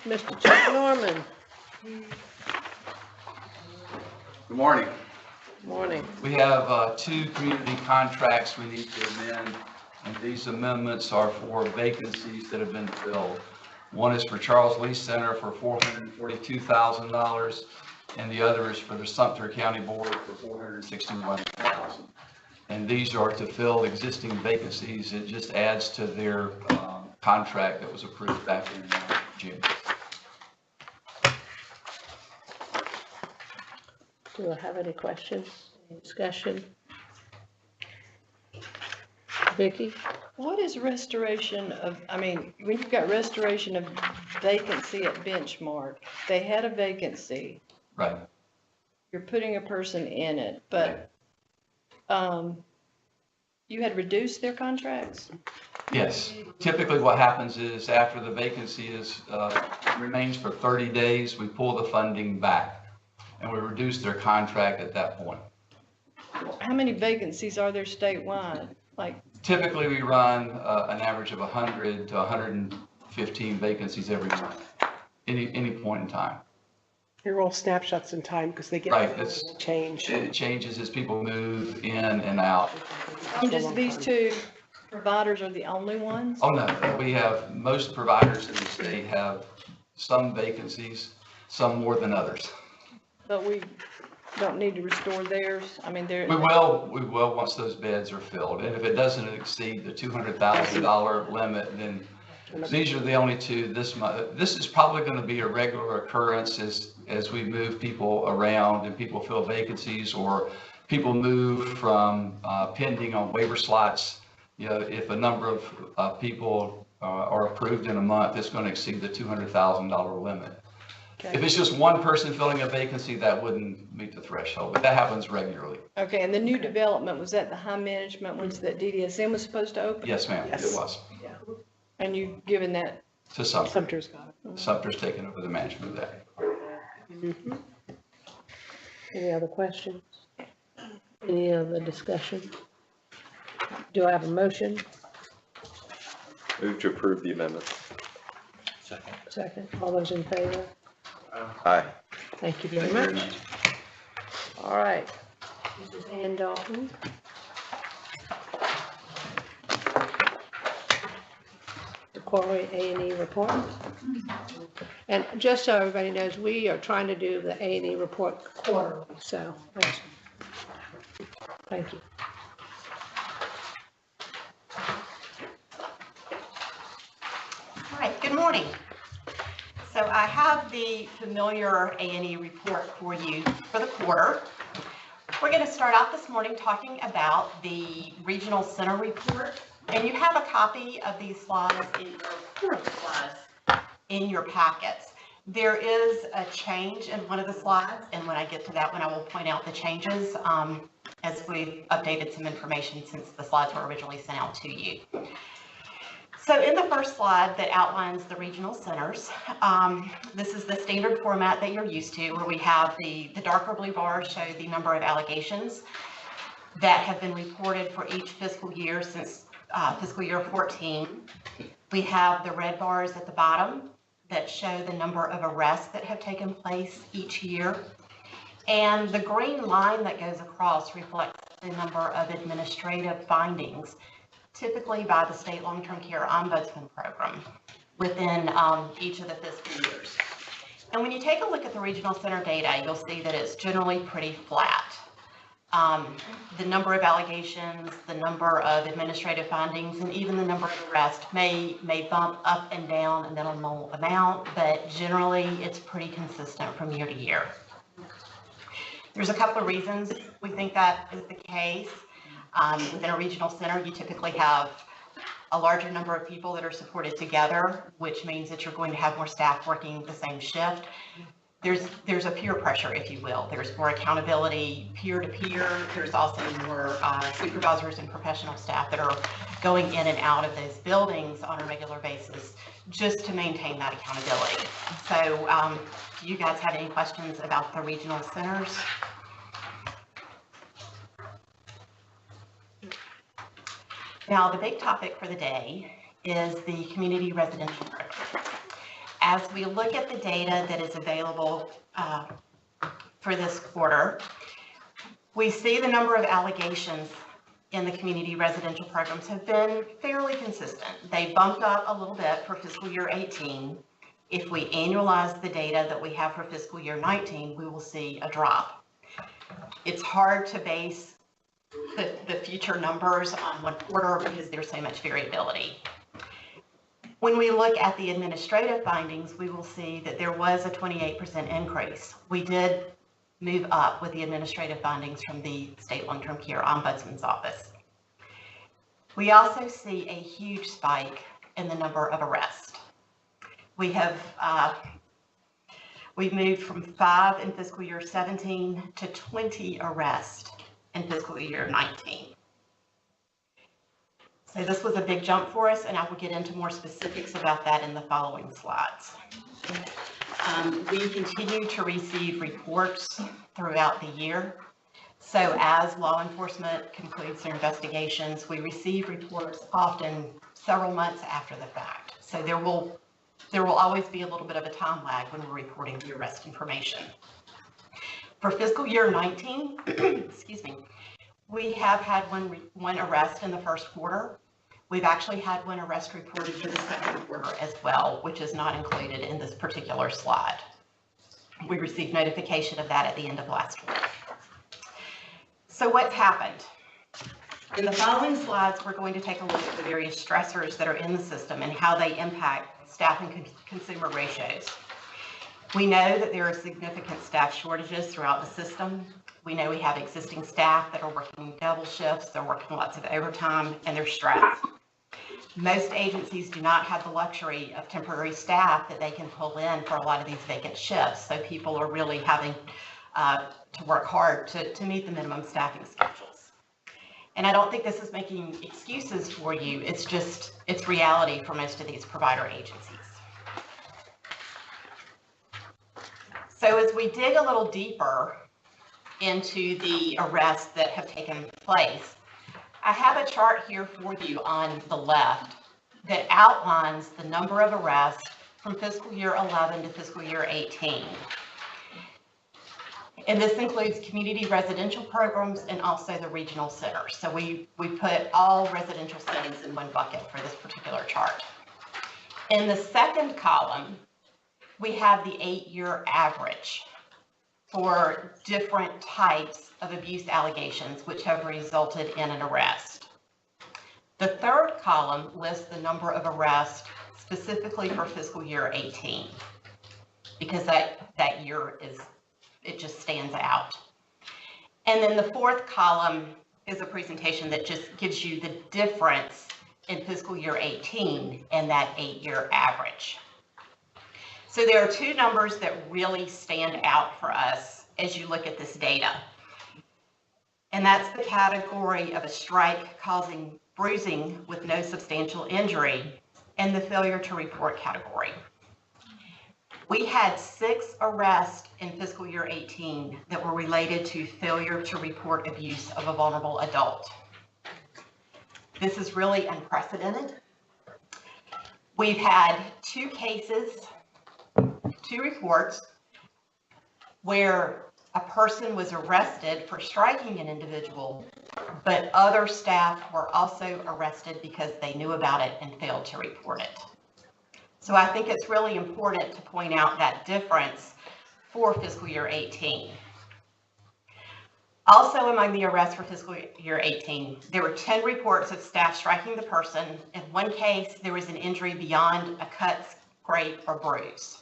Mr. Chuck Norman, Good morning. morning. We have 2 community contracts we need to amend, and these amendments are for vacancies that have been filled. One is for Charles Lee Center for $442,000, and the other is for the Sumter County Board for $461,000. And these are to fill existing vacancies. It just adds to their contract that was approved back in June. Do I have any questions, any discussion? Vicki? What is restoration of, I mean, when you've got restoration of vacancy at Benchmark, they had a vacancy, Right. you're putting a person in it, but, you had reduced their contracts? Yes. Typically what happens is after the vacancy is, remains for 30 days, we pull the funding back and we reduce their contract at that point. How many vacancies are there statewide? Like, Typically we run an average of 100 to 115 vacancies every month, any point in time. They're all snapshots in time because they get Right, it's, change. it changes as people move in and out. just these 2 providers are the only ones? Oh, no, we have, most providers in the state have some vacancies, some more than others. But we don't need to restore theirs? I mean, they're. We will once those beds are filled, and if it doesn't exceed the $200,000 limit, then these are the only 2 this month. This is probably going to be a regular occurrence as we move people around and people fill vacancies or people move from pending on waiver slots. You know, if a number of people are approved in a month, it's going to exceed the $200,000 limit. Okay. If it's just one person filling a vacancy, that wouldn't meet the threshold, but that happens regularly. Okay, and the new development, was that the high management ones that DDSN was supposed to open? Yes, ma'am, it was. And you've given that? To Sumter. Sumter's got it. Sumter's taken over the management of that. Mm-hmm. Any other questions? Any other discussion? Do I have a motion? Move to approve the amendments. Second. Second. All those in favor? Aye. Thank you very much. All right. Mrs. Ann Dalton. The quarterly A&E report. And just so everybody knows, we are trying to do the A&E report quarterly, so, thank you. All right, good morning. So I have the familiar A&E report for you for the quarter. We're going to start off this morning talking about the regional center report, and you have a copy of these slides in your packets. There is a change in one of the slides, and when I get to that one, I will point out the changes as we've updated some information since the slides were originally sent out to you. So in the first slide that outlines the regional centers, this is the standard format that you're used to, where we have the darker blue bars show the number of allegations that have been reported for each fiscal year since fiscal year 14. We have the red bars at the bottom that show the number of arrests that have taken place each year. And the green line that goes across reflects the number of administrative findings, typically by the State Long-Term Care Ombudsman Program within each of the fiscal years. And when you take a look at the regional center data, you'll see that it's generally pretty flat. The number of allegations, the number of administrative findings, and even the number of arrests may bump up and down a minimal amount, but generally it's pretty consistent from year to year. There's a couple of reasons we think that is the case. Within a regional center, you typically have a larger number of people that are supported together, which means that you're going to have more staff working the same shift. there's a peer pressure, if you will. There's more accountability peer to peer. There's also more supervisors and professional staff that are going in and out of those buildings on a regular basis just to maintain that accountability. So do you guys have any questions about the regional centers? Now, the big topic for the day is the community residential program. As we look at the data that is available for this quarter, we see the number of allegations in the community residential programs have been fairly consistent. They bumped up a little bit for fiscal year 18. If we annualize the data that we have for fiscal year 19, we will see a drop. It's hard to base the future numbers on one quarter because there's so much variability. When we look at the administrative findings, we will see that there was a 28% increase. We did move up with the administrative findings from the State Long-Term Care Ombudsman's Office. We also see a huge spike in the number of arrests. We've moved from 5 in fiscal year 17 to 20 arrests in fiscal year 19. So this was a big jump for us, and I will get into more specifics about that in the following slides. We continue to receive reports throughout the year. So as law enforcement concludes their investigations, we receive reports often several months after the fact. So there will always be a little bit of a time lag when we're reporting the arrest information. For fiscal year 19, excuse me, we have had one arrest in the first quarter. We've actually had one arrest reported for the second quarter as well, which is not included in this particular slide. We received notification of that at the end of last week. So what's happened? In the following slides, we're going to take a look at the various stressors that are in the system and how they impact staff and consumer ratios. We know that there are significant staff shortages throughout the system. We know we have existing staff that are working double shifts, they're working lots of overtime, and they're stressed. Most agencies do not have the luxury of temporary staff that they can pull in for a lot of these vacant shifts, so people are really having to work hard to meet the minimum staffing schedules. And I don't think this is making excuses for you, it's reality for most of these provider agencies. So as we dig a little deeper into the arrests that have taken place, I have a chart here for you on the left that outlines the number of arrests from fiscal year 11 to fiscal year 18. And this includes community residential programs and also the regional centers. So we put all residential settings in one bucket for this particular chart. In the second column, we have the 8-year average for different types of abuse allegations which have resulted in an arrest. The third column lists the number of arrests specifically for fiscal year 18, because that year it just stands out. And then the fourth column is a presentation that just gives you the difference in fiscal year 18 and that 8-year average. So there are two numbers that really stand out for us as you look at this data. And that's the category of a strike causing bruising with no substantial injury and the failure to report category. We had 6 arrests in fiscal year 18 that were related to failure to report abuse of a vulnerable adult. This is really unprecedented. We've had 2 cases, 2 reports where a person was arrested for striking an individual, but other staff were also arrested because they knew about it and failed to report it. So I think it's really important to point out that difference for fiscal year 18. Also among the arrests for fiscal year 18, there were 10 reports of staff striking the person. In one case, there was an injury beyond a cut, scrape, or bruise.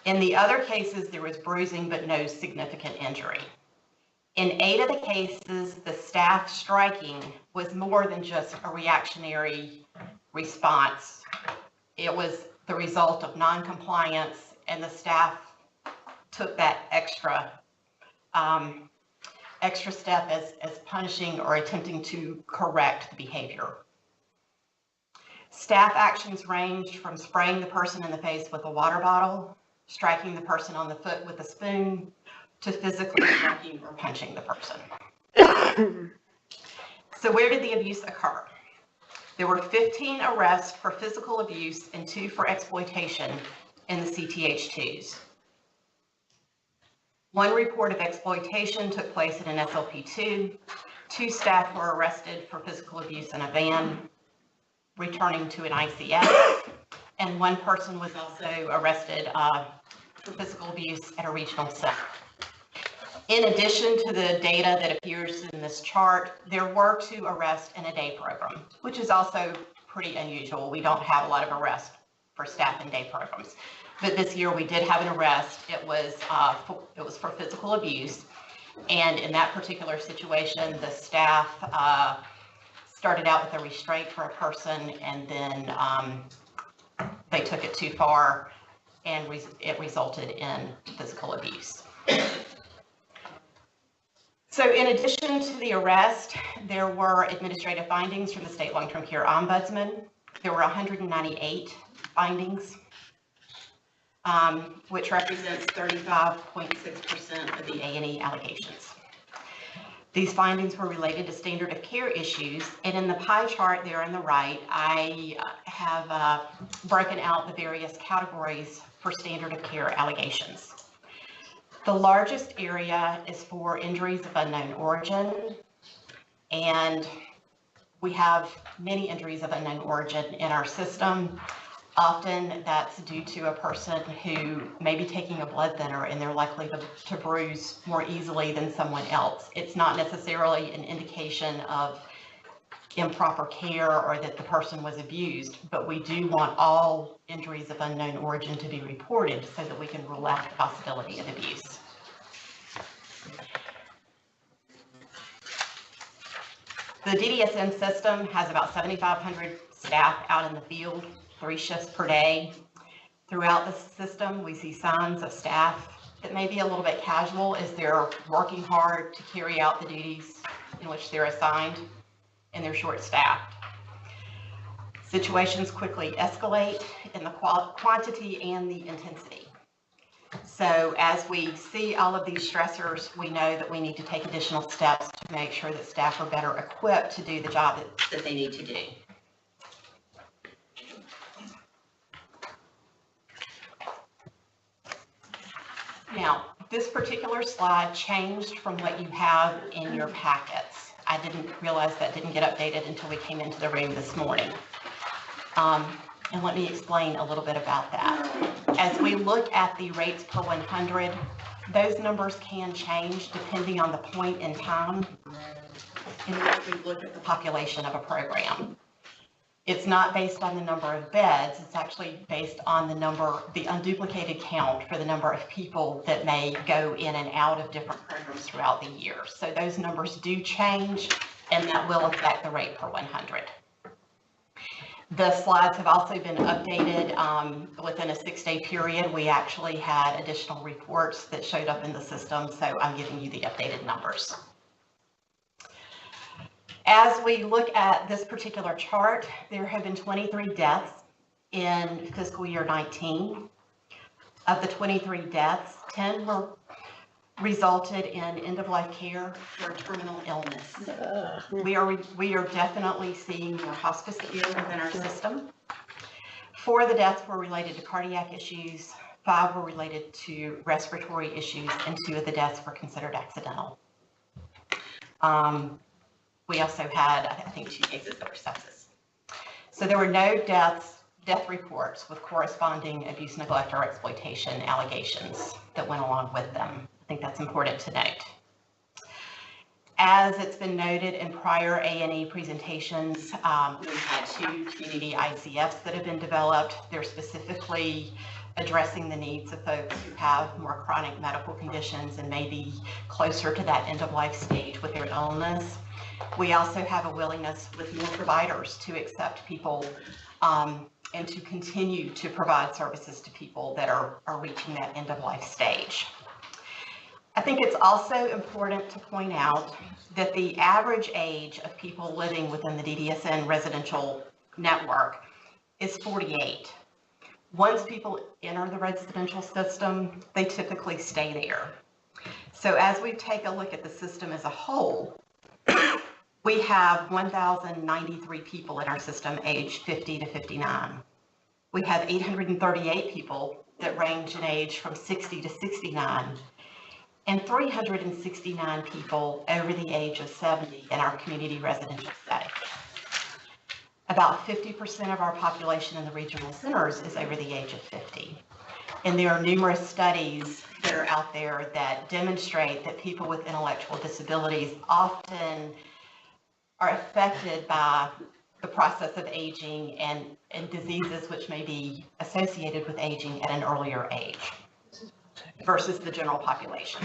In the other cases, there was bruising but no significant injury. In 8 of the cases, the staff striking was more than just a reactionary response. It was the result of non-compliance and the staff took that extra step as punishing or attempting to correct the behavior. Staff actions ranged from spraying the person in the face with a water bottle, striking the person on the foot with a spoon, to physically striking or punching the person. So where did the abuse occur? There were 15 arrests for physical abuse and 2 for exploitation in the CTH2s. 1 report of exploitation took place at an SLP2. 2 staff were arrested for physical abuse in a van, returning to an ICS, and 1 person was also arrested for physical abuse at a regional center. In addition to the data that appears in this chart, there were 2 arrests in a day program, which is also pretty unusual. We don't have a lot of arrests for staff in day programs. But this year we did have an arrest. It was for physical abuse. And in that particular situation, the staff started out with a restraint for a person, and then they took it too far, and it resulted in physical abuse. So in addition to the arrest, there were administrative findings from the State Long-Term Care Ombudsman. There were 198 findings, which represents 35.6% of the A&E allegations. These findings were related to standard of care issues, and in the pie chart there on the right, I have broken out the various categories for standard of care allegations. The largest area is for injuries of unknown origin, and we have many injuries of unknown origin in our system. Often that's due to a person who may be taking a blood thinner and they're likely to bruise more easily than someone else. It's not necessarily an indication of improper care or that the person was abused, but we do want all injuries of unknown origin to be reported so that we can rule out the possibility of abuse. The DDSN system has about 7,500 staff out in the field, 3 shifts per day. Throughout the system, we see signs of staff that may be a little bit casual as they're working hard to carry out the duties in which they're assigned, and they're short-staffed. Situations quickly escalate in the quantity and the intensity. So as we see all of these stressors, we know that we need to take additional steps to make sure that staff are better equipped to do the job that they need to do. Now, this particular slide changed from what you have in your packets. I didn't realize that didn't get updated until we came into the room this morning. And let me explain a little bit about that. As we look at the rates per 100, those numbers can change depending on the point in time in which we look at the population of a program. It's not based on the number of beds, it's actually based on the unduplicated count for the number of people that may go in and out of different programs throughout the year. So those numbers do change, and that will affect the rate per 100. The slides have also been updated within a 6-day period. We actually had additional reports that showed up in the system, so I'm giving you the updated numbers. As we look at this particular chart, there have been 23 deaths in fiscal year 19. Of the 23 deaths, 10 were resulted in end-of-life care for terminal illness. We are definitely seeing more hospice care within our system. 4 of the deaths were related to cardiac issues, 5 were related to respiratory issues, and 2 of the deaths were considered accidental. We also had, I think, 2 cases that were sepsis. So there were no death reports with corresponding abuse, neglect, or exploitation allegations that went along with them. I think that's important to note. As it's been noted in prior A&E presentations, we've had 2 community ICFs that have been developed. They're specifically addressing the needs of folks who have more chronic medical conditions and may be closer to that end-of-life stage with their illness. We also have a willingness with more providers to accept people and to continue to provide services to people that are reaching that end-of-life stage. I think it's also important to point out that the average age of people living within the DDSN residential network is 48. Once people enter the residential system, they typically stay there. So as we take a look at the system as a whole, we have 1,093 people in our system aged 50 to 59. We have 838 people that range in age from 60 to 69, and 369 people over the age of 70 in our community residential setting. About 50% of our population in the regional centers is over the age of 50. And there are numerous studies that are out there that demonstrate that people with intellectual disabilities often are affected by the process of aging and diseases which may be associated with aging at an earlier age versus the general population.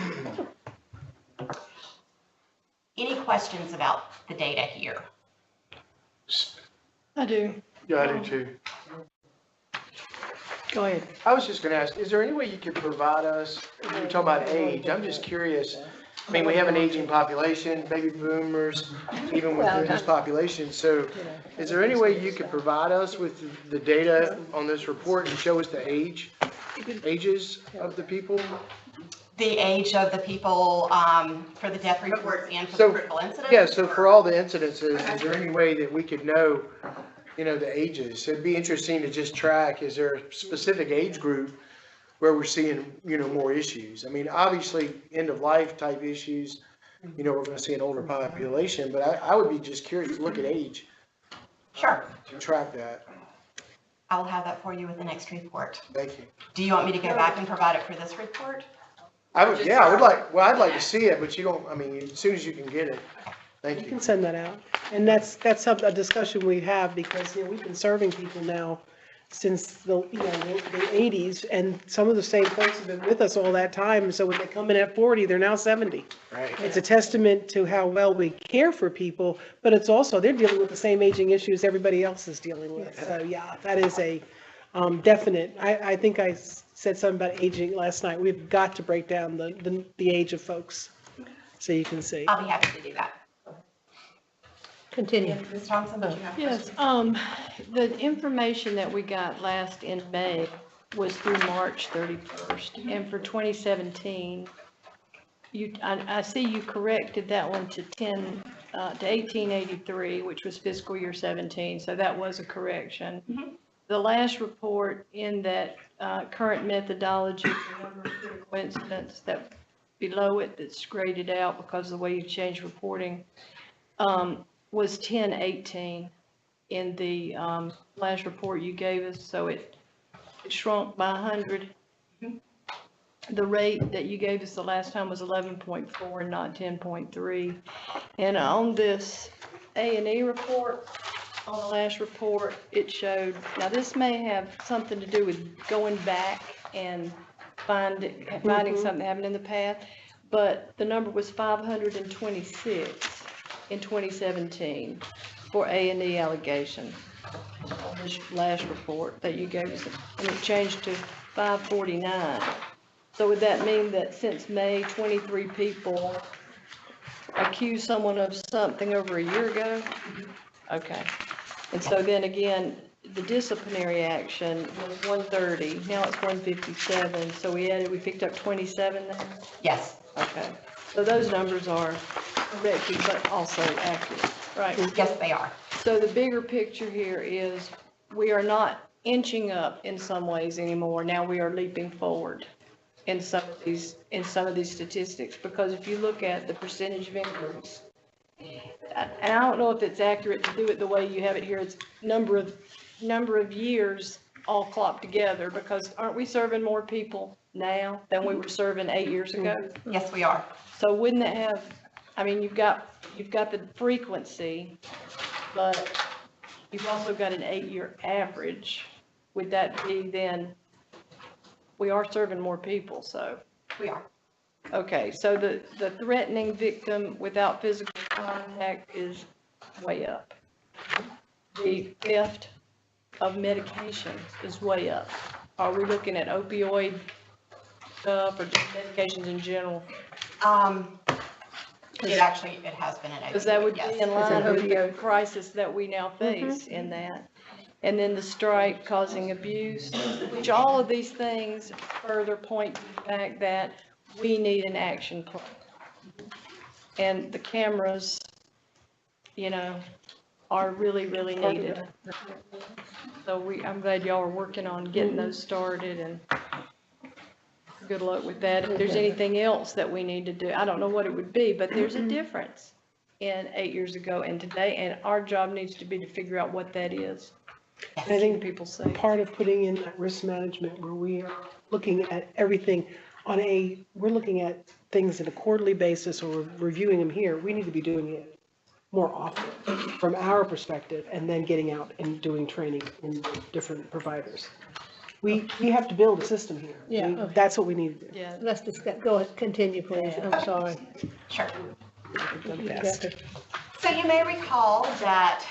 Any questions about the data here? I do. Yeah, I do too. Go ahead. I was just gonna ask, is there any way you could provide us, when you're talking about age, I'm just curious. I mean, we have an aging population, baby boomers, even within this population. So is there any way you could provide us with the data on this report and show us the ages of the people? The age of the people for the death reports and for the critical incidents? Yeah, so for all the incidences, is there any way that we could know, the ages? It'd be interesting to just track, is there a specific age group where we're seeing, more issues? I mean, obviously, end-of-life type issues, we're gonna see an older population, but I would be just curious to look at age. Sure. To track that. I will have that for you with the next report. Thank you. Do you want me to go back and provide it for this report? I'd like to see it, but as soon as you can get it. Thank You you. can send that out. And that's a discussion we have because, we've been serving people now since the 80s, and some of the same folks have been with us all that time. So when they come in at 40, they're now 70. Right. It's a testament to how well we care for people, but it's also, they're dealing with the same aging issues everybody else is dealing with. So yeah, that is a definite. I think I said something about aging last night. We've got to break down the age of folks so you can see. I'll be happy to do that. Continue. Ms. Thompson, did you have Yes, questions? the information that we got last in May was through March 31st, and for 2017, I see you corrected that one to 1883, which was fiscal year 17, so that was a correction. Mm-hmm. The last report in that current methodology, the number of critical incidents that below it that's graded out because of the way you changed reporting, was 1018 in the last report you gave us, so it shrunk by 100. The rate that you gave us the last time was 11.4 and not 10.3. And on this A&E report, on the last report, it showed, now this may have something to do with going back and finding something that happened in the past, but the number was 526 in 2017 for A&E allegations on this last report that you gave us, and it changed to 549. So would that mean that since May, 23 people accused someone of something over a year ago? Okay. And so then again, the disciplinary action was 130, now it's 157, so we picked up 27 then? Yes. Okay. So those numbers are corrected, but also accurate, right? Yes, they are. So the bigger picture here is we are not inching up in some ways anymore. Now we are leaping forward in some of these statistics, because if you look at the percentage of increase, and I don't know if it's accurate to do it the way you have it here. It's number of years all clocked together, because aren't we serving more people now than we were serving 8 years ago? Yes, we are. So wouldn't it have, you've got the frequency, but you've also got an 8-year average. Would that be then, we are serving more people, so. We are. Okay, so the threatening victim without physical contact is way up. The theft of medication is way up. Are we looking at opioid stuff or just medications in general? It has been an opioid, Because that would be yes. in line with the crisis that we now face in that. And then the strike causing abuse, which all of these things further point to the fact that we need an action plan. And the cameras, you know, are really, really needed. So I'm glad y'all are working on getting those started, and good luck with that. If there's anything else that we need to do, I don't know what it would be, but there's a difference in 8 years ago and today, and our job needs to be to figure out what that is. I think people say part of putting in that risk management where we are looking at everything we're looking at things on a quarterly basis or reviewing them here, we need to be doing it more often from our perspective, and then getting out and doing training in different providers. We have to build a system here. Yeah. That's what we need to do. Yeah. Let's discuss, go ahead, continue, please, I'm sorry. Sure. Kathy. So you may recall that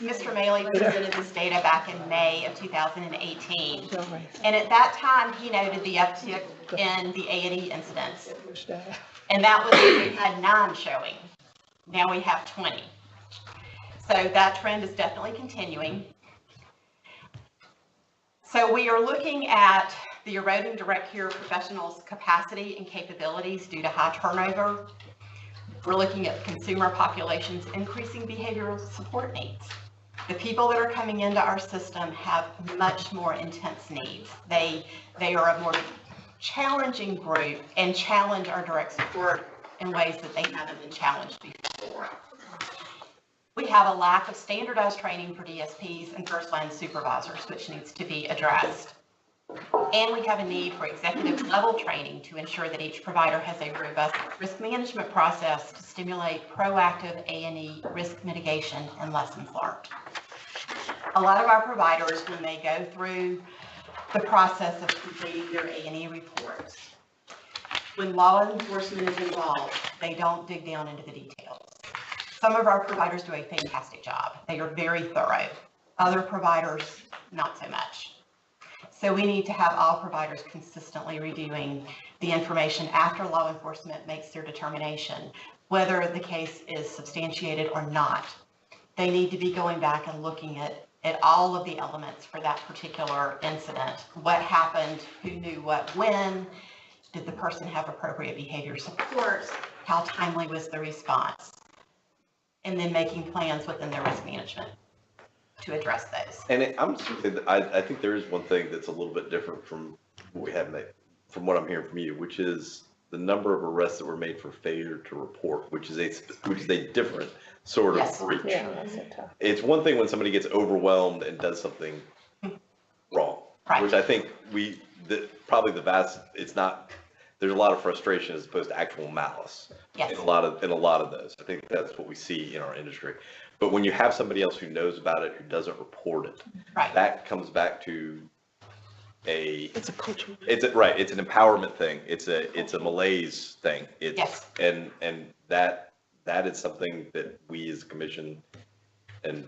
Mr. Maley presented this data back in May of 2018. And at that time, he noted the uptick in the A&E incidents. And that was when we had 9 showing. Now we have 20. So that trend is definitely continuing. So we are looking at the eroding direct care professionals' capacity and capabilities due to high turnover. We're looking at consumer population's increasing behavioral support needs. The people that are coming into our system have much more intense needs. They are a more challenging group and challenge our direct support in ways that they haven't been challenged before. We have a lack of standardized training for DSPs and first line supervisors, which needs to be addressed. And we have a need for executive level training to ensure that each provider has a robust risk management process to stimulate proactive A&E risk mitigation and lessons learned. A lot of our providers, when they go through the process of completing their A&E reports, when law enforcement is involved, they don't dig down into the details. Some of our providers do a fantastic job. They are very thorough. Other providers, not so much. So we need to have all providers consistently reviewing the information after law enforcement makes their determination, whether the case is substantiated or not. They need to be going back and looking at all of the elements for that particular incident. What happened, who knew what when, did the person have appropriate behavior support, how timely was the response, and then making plans within their risk management to address those. And I think there is one thing that's a little bit different from what we have, from what I'm hearing from you, which is the number of arrests that were made for failure to report, which is a different sort of breach. Yeah, that's it, tough. It's one thing when somebody gets overwhelmed and does something wrong, which I think there's a lot of frustration as opposed to actual malice. Yes. In a lot of those. I think that's what we see in our industry. But when you have somebody else who knows about it, who doesn't report it, that comes back to it's a culture. It's an empowerment thing. It's a malaise thing. And that is something that we as a commission and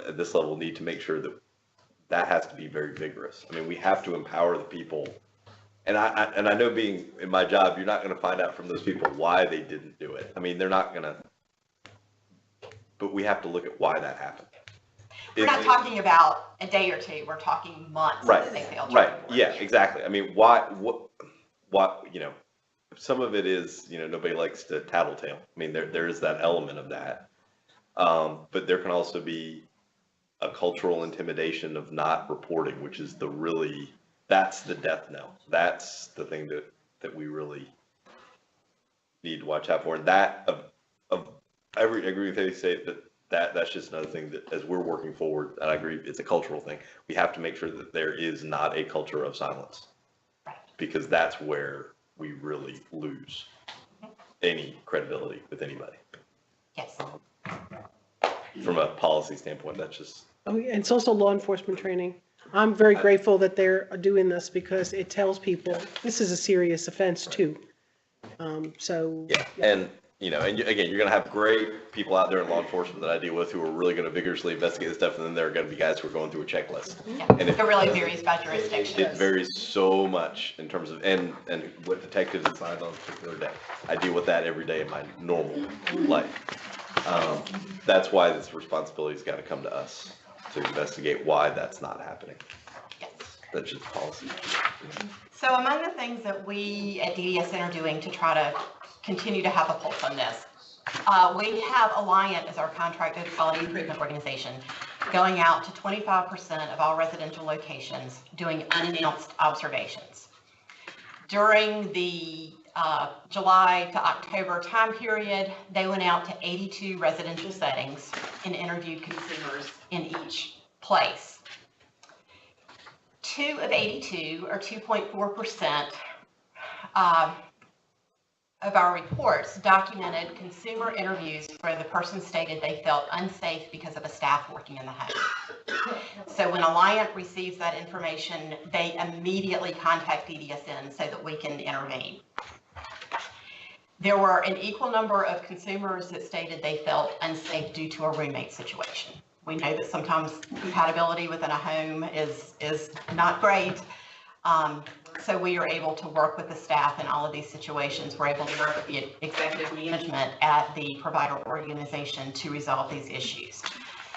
at this level need to make sure that has to be very vigorous. I mean, we have to empower the people. And I know, being in my job, you're not going to find out from those people why they didn't do it. I mean, they're not going to, but we have to look at why that happened. We're not talking about a day or two, we're talking months that they failed to report. Yeah, exactly. I mean, what, some of it is, nobody likes to tattletale. I mean, there is that element of that. But there can also be a cultural intimidation of not reporting, which is that's the death knell. That's the thing that we really need to watch out for. And that I agree with you say that's just another thing that as we're working forward, and I agree it's a cultural thing, we have to make sure that there is not a culture of silence. Because that's where we really lose any credibility with anybody. Yes. From a policy standpoint, that's just. Oh, yeah, it's also law enforcement training. I'm very grateful that they're doing this because it tells people this is a serious offense too. Yeah, and you know, and again, you're gonna have great people out there in law enforcement that I deal with who are really gonna vigorously investigate this stuff, and then there are gonna be guys who are going through a checklist. Yeah, And it really varies by jurisdiction. It varies so much in terms of, and what detectives decide on a particular day. I deal with that every day in my normal life. That's why this responsibility's gotta come to us to investigate why that's not happening. Yes. That's just policy. So among the things that we at DDSN are doing to try to continue to have a pulse on this, we have Alliant as our contracted quality improvement organization going out to 25% of all residential locations doing unannounced observations. During the July to October time period, they went out to 82 residential settings and interviewed consumers in each place. 2 of 82, or 2.4%, of our reports documented consumer interviews where the person stated they felt unsafe because of a staff working in the home. So when Alliant receives that information, they immediately contact DDSN so that we can intervene. There were an equal number of consumers that stated they felt unsafe due to a roommate situation. We know that sometimes compatibility within a home is not great. So we are able to work with the staff in all of these situations. We're able to work with the executive management at the provider organization to resolve these issues.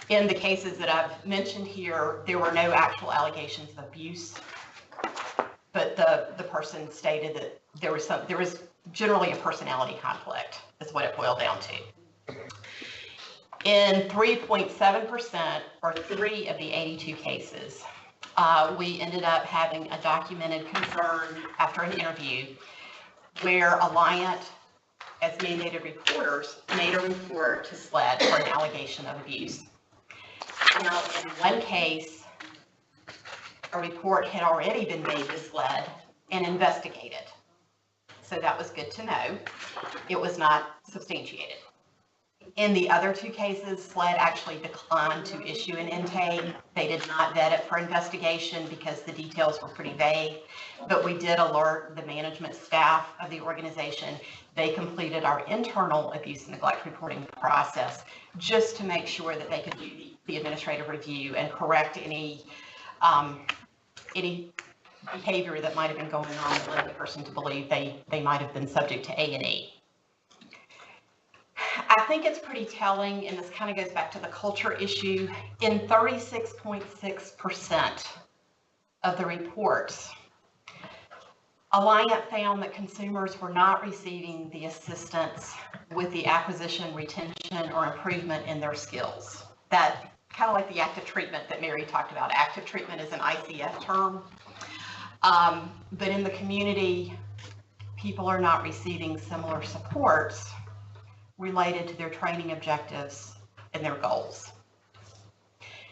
In the cases that I've mentioned here, there were no actual allegations of abuse, but the person stated that there was generally a personality conflict, is what it boiled down to. In 3.7%, or 3 of the 82 cases, we ended up having a documented concern after an interview where Alliant, as mandated reporters, made a report to SLED for an allegation of abuse. Now, in one case, a report had already been made to SLED and investigated. So that was good to know. It was not substantiated. In the other 2 cases, SLED actually declined to issue an intake. They did not vet it for investigation because the details were pretty vague, but we did alert the management staff of the organization. They completed our internal abuse and neglect reporting process just to make sure that they could do the administrative review and correct any behavior that might have been going on that led the person to believe they might have been subject to A&E. I think it's pretty telling, and this kind of goes back to the culture issue. In 36.6% of the reports, Alliant found that consumers were not receiving the assistance with the acquisition, retention, or improvement in their skills. That kind of like the active treatment that Mary talked about. Active treatment is an ICF term, but in the community, people are not receiving similar supports related to their training objectives and their goals.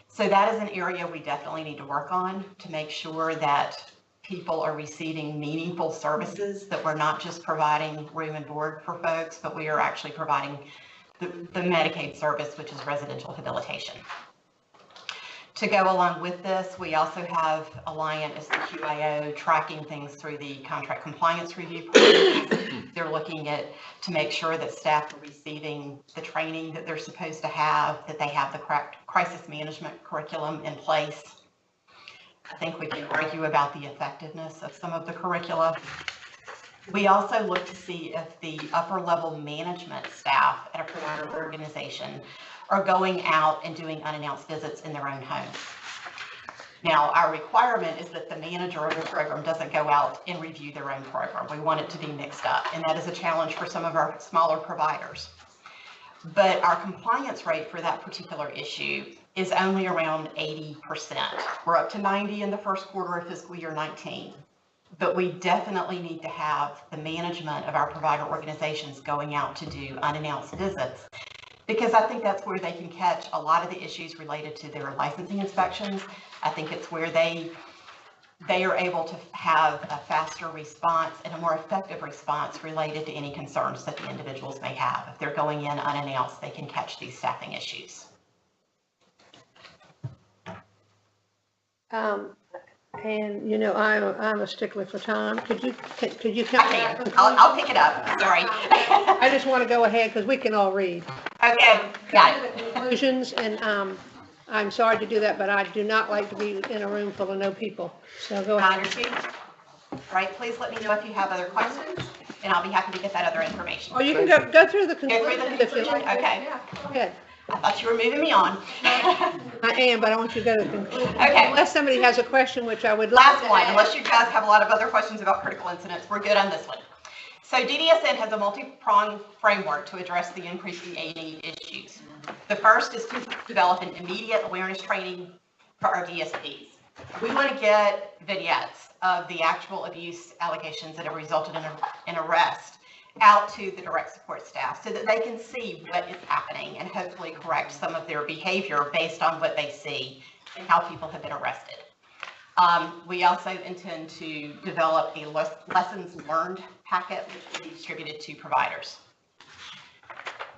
So that is an area we definitely need to work on to make sure that people are receiving meaningful services, that we're not just providing room and board for folks, but we are actually providing the Medicaid service, which is residential habilitation. To go along with this, we also have Alliant as the QIO tracking things through the contract compliance review process. They're looking at to make sure that staff are receiving the training that they're supposed to have, that they have the correct crisis management curriculum in place. I think we can argue about the effectiveness of some of the curricula. We also look to see if the upper level management staff at a provider organization are going out and doing unannounced visits in their own homes. Now, our requirement is that the manager of the program doesn't go out and review their own program. We want it to be mixed up, and that is a challenge for some of our smaller providers. But our compliance rate for that particular issue is only around 80%. We're up to 90 in the first quarter of fiscal year 19. But we definitely need to have the management of our provider organizations going out to do unannounced visits, because I think that's where they can catch a lot of the issues related to their licensing inspections. I think it's where they are able to have a faster response and a more effective response related to any concerns that the individuals may have. If they're going in unannounced, they can catch these staffing issues. And, you know, I'm a stickler for time. Could you come? I can. I'll pick it up. Sorry. I just want to go ahead because we can all read. Okay, got it. Conclusions, and I'm sorry to do that, but I do not like to be in a room full of no people. So go I ahead. understand. Right, please let me know if you have other questions, and I'll be happy to get that other information. Or you can go through the Go through the conclusions if you conclusion, like. okay. Go ahead. I thought you were moving me on. I am, but I want you to go to the conclusion. Okay. Unless somebody has a question, which I would like Last to one, ask. unless you guys have a lot of other questions about critical incidents, we're good on this one. So DDSN has a multi-pronged framework to address the increasing A&E issues. The first is to develop an immediate awareness training for our DSPs. We want to get vignettes of the actual abuse allegations that have resulted in arrest out to the direct support staff so that they can see what is happening and hopefully correct some of their behavior based on what they see and how people have been arrested. We also intend to develop a lessons learned packet which will be distributed to providers.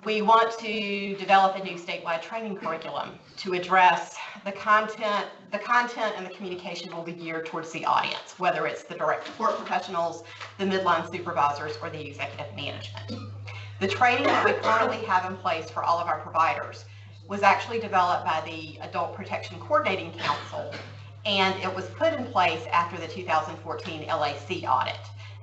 We want to develop a new statewide training curriculum to address the content and the communication will be geared towards the audience, whether it's the direct support professionals, the midline supervisors, or the executive management. The training that we currently have in place for all of our providers was actually developed by the Adult Protection Coordinating Council, and it was put in place after the 2014 LAC audit.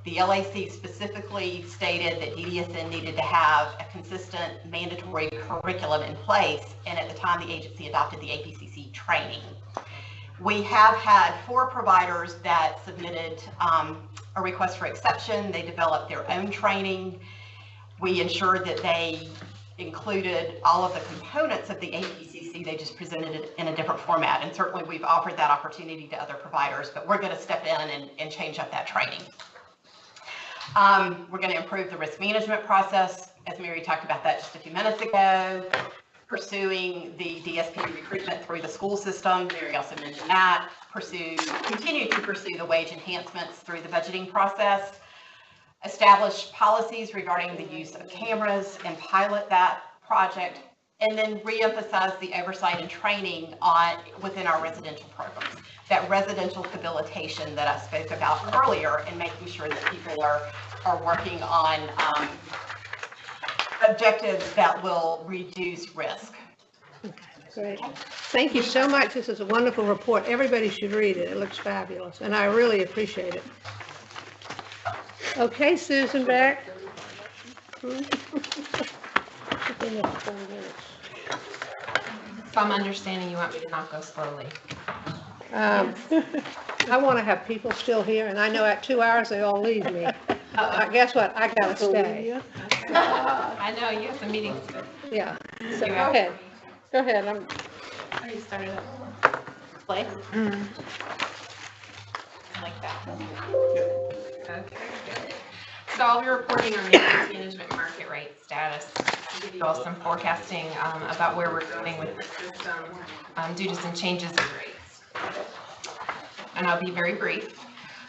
The LAC specifically stated that DDSN needed to have a consistent mandatory curriculum in place, and at the time the agency adopted the APCC training. We have had 4 providers that submitted a request for exception. They developed their own training. We ensured that they included all of the components of the APCC, they just presented it in a different format, and certainly we've offered that opportunity to other providers, but we're going to step in and change up that training. We're going to improve the risk management process, as Mary talked about that just a few minutes ago, pursuing the DSP recruitment through the school system. Mary also mentioned that. Continue to pursue the wage enhancements through the budgeting process, establish policies regarding the use of cameras and pilot that project, and then reemphasize the oversight and training within our residential programs. That residential habilitation that I spoke about earlier, and making sure that people are working on objectives that will reduce risk. Great. Thank you so much. This is a wonderful report. Everybody should read it. It looks fabulous, and I really appreciate it. Okay, Susan Beck. So I'm understanding you want me to not go slowly. I want to have people still here, and I know at 2 hours they all leave me. Guess what? I gotta stay. I know, you have the meetings. Yeah, so go ahead. Go ahead. Are you started up? Play? I like that. Okay, good. So I'll be reporting on the risk management market rate status, to give you all some forecasting about where we're going with the system due to some changes in rates. And I'll be very brief.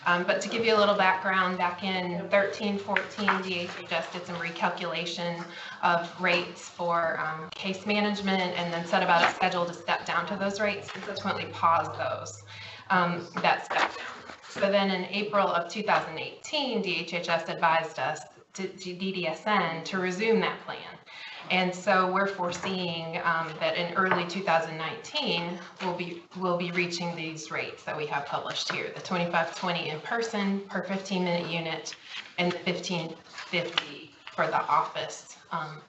But to give you a little background, back in 13-14, DHHS did some recalculation of rates for case management and then set about a schedule to step down to those rates and subsequently pause those, that step down. So then in April of 2018, DHHS advised us to DDSN to resume that plan. And so we're foreseeing that in early 2019, we'll be reaching these rates that we have published here, the 2520 in person per 15-minute unit and the 1550 for the office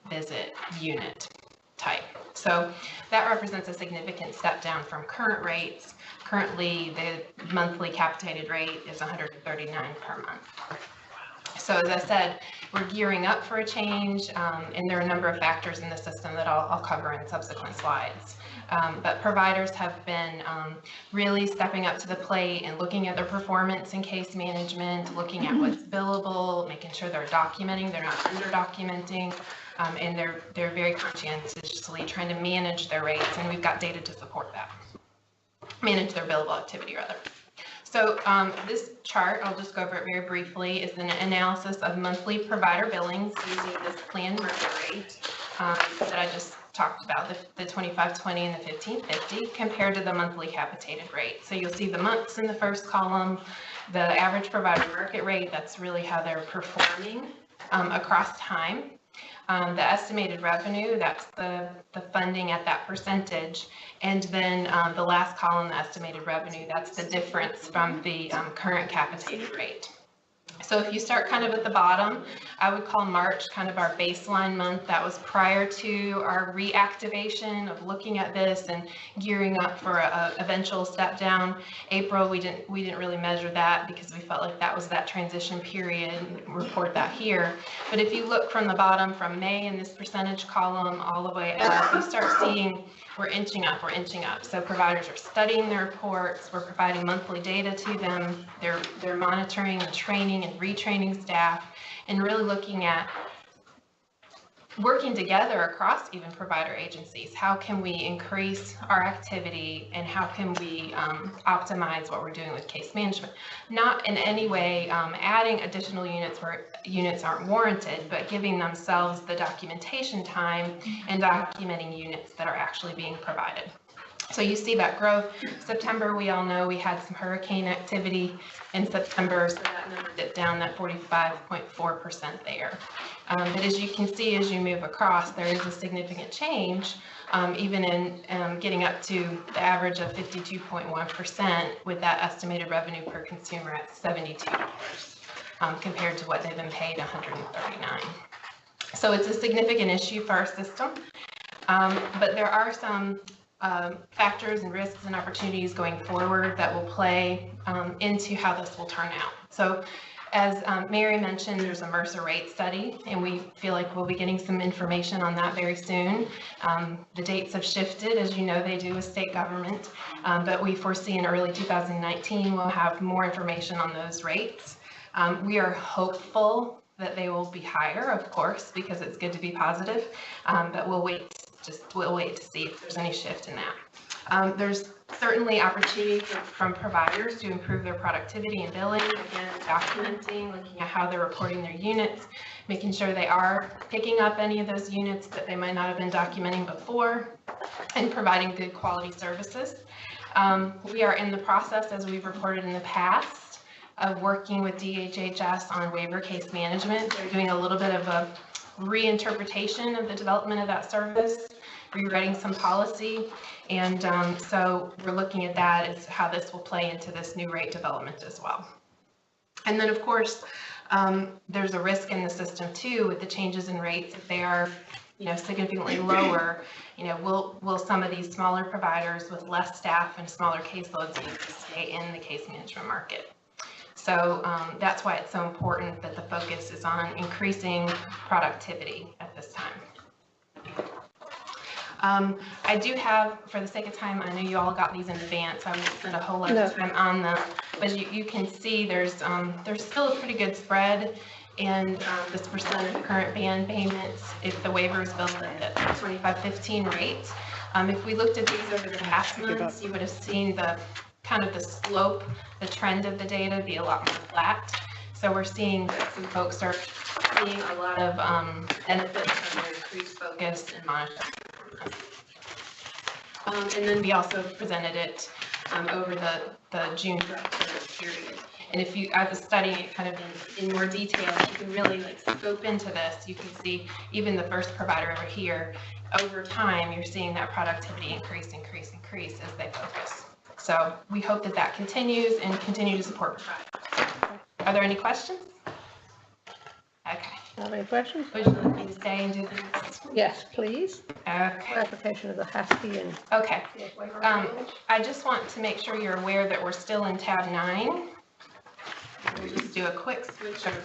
visit unit type. So that represents a significant step down from current rates. Currently, the monthly capitated rate is $139 per month. So as I said, we're gearing up for a change, and there are a number of factors in the system that I'll cover in subsequent slides. But providers have been really stepping up to the plate and looking at their performance in case management, looking at what's billable, making sure they're documenting, they're not under-documenting, and they're very conscientiously trying to manage their rates, and we've got data to support that. Manage their billable activity, rather. So this chart, I'll just go over it very briefly, is an analysis of monthly provider billings using this plan market rate that I just talked about, the 2520 and the 1550 compared to the monthly capitated rate. So you'll see the months in the first column, the average provider market rate, that's really how they're performing across time. The estimated revenue, that's the funding at that percentage. And then the last column, the estimated revenue, that's the difference from the current capitated rate. So if you start kind of at the bottom, I would call March kind of our baseline month. That was prior to our reactivation of looking at this and gearing up for a eventual step down. April, we didn't really measure that because we felt like that was that transition period and report that here. But if you look from the bottom, from May in this percentage column all the way up, you start seeing we're inching up. So providers are studying their reports. We're providing monthly data to them. They're monitoring and training and retraining staff and really looking at working together across even provider agencies. How can we increase our activity and how can we optimize what we're doing with case management? Not in any way adding additional units where units aren't warranted, but giving themselves the documentation time and documenting units that are actually being provided. So you see that growth. September, we all know we had some hurricane activity in September, so that number dipped down, that 45.4% there. But as you can see, as you move across, there is a significant change, even in getting up to the average of 52.1% with that estimated revenue per consumer at $72, compared to what they've been paid, $139. So it's a significant issue for our system, but there are some factors and risks and opportunities going forward that will play into how this will turn out. So as Mary mentioned, there's a Mercer rate study, and we feel like we'll be getting some information on that very soon. The dates have shifted, as you know they do with state government, but we foresee in early 2019 we'll have more information on those rates. We are hopeful that they will be higher, of course, because it's good to be positive, but we'll wait to see if there's any shift in that. There's certainly opportunity from providers to improve their productivity and billing, again, documenting, looking at how they're reporting their units, making sure they are picking up any of those units that they might not have been documenting before, and providing good quality services. We are in the process, as we've reported in the past, of working with DHHS on waiver case management. They're doing a little bit of a reinterpretation of the development of that service, rewriting some policy, and so we're looking at that as how this will play into this new rate development as well. And then of course, there's a risk in the system too with the changes in rates. If they are, significantly lower, will some of these smaller providers with less staff and smaller caseloads need to stay in the case management market? So that's why it's so important that the focus is on increasing productivity at this time. I do have, for the sake of time, I know you all got these in advance, I won't spend a whole lot of time on them, but you can see there's still a pretty good spread in this percent of current band payments if the waiver is billed at the 2515 rate. If we looked at these over the past months, you would have seen the kind of the slope, the trend of the data be a lot more flat. So we're seeing that some folks are seeing a lot of benefits from their increased focus and monitoring. And then we also presented it over the June period. And if I was studying it kind of in more detail, you can really scope into this. You can see even the first provider over here, over time, you're seeing that productivity increase as they focus. So we hope that continues and continue to support providers. Are there any questions? Okay. Have any questions? Would you like me to stay and do the next? Yes, please. Okay. Clarification of the Husky and. Okay. I just want to make sure you're aware that we're still in tab 9. We'll just do a quick switch over.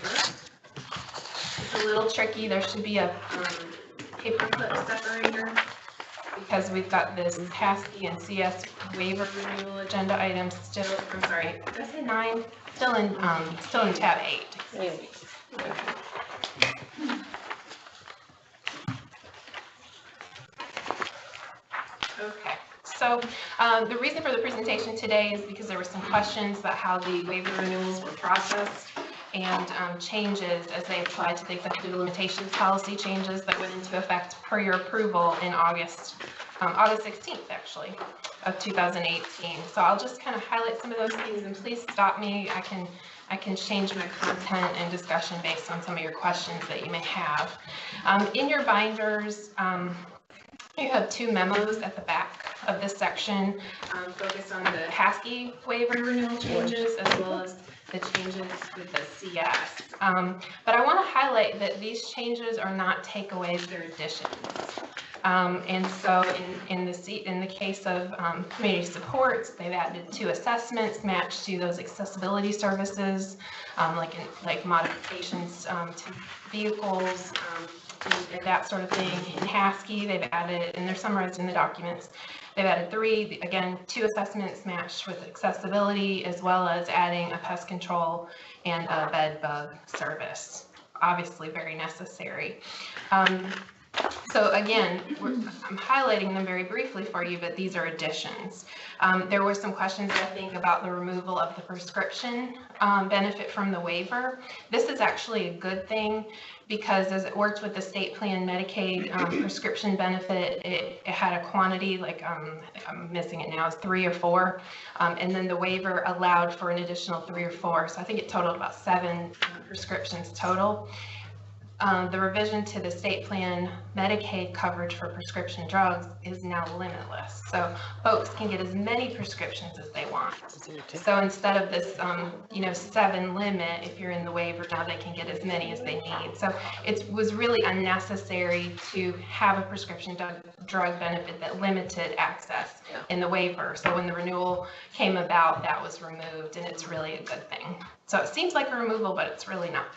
It's a little tricky. There should be a paperclip separator because we've got this Husky and CS waiver renewal agenda items still. I'm sorry. Did I say 9? Still in tab 8. Okay, so the reason for the presentation today is because there were some questions about how the waiver renewals were processed, and changes as they apply to the executive limitations policy changes that went into effect per your approval in August 16th, actually, of 2018. So I'll just kind of highlight some of those things, and please stop me. I can change my content and discussion based on some of your questions that you may have. In your binders, you have 2 memos at the back of this section focused on the HASCI waiver renewal changes as well as the changes with the CS. But I want to highlight that these changes are not takeaways, they're additions. And so in the case of community supports, they've added 2 assessments matched to those accessibility services, like modifications to vehicles, and that sort of thing. In HASCI, they've added, and they're summarized in the documents, they've added 3, again, 2 assessments matched with accessibility, as well as adding a pest control and a bed bug service. Obviously very necessary. So again, I'm highlighting them very briefly for you, but these are additions. There were some questions, I think, about the removal of the prescription benefit from the waiver. This is actually a good thing because as it worked with the state plan Medicaid prescription benefit, it had a quantity, like I'm missing it now, it's 3 or 4, and then the waiver allowed for an additional 3 or 4. So I think it totaled about 7 prescriptions total. The revision to the state plan Medicaid coverage for prescription drugs is now limitless. So folks can get as many prescriptions as they want. So instead of this, 7 limit, if you're in the waiver, now they can get as many as they need. So it was really unnecessary to have a prescription drug benefit that limited access in the waiver. So when the renewal came about, that was removed, and it's really a good thing. So it seems like a removal, but it's really not.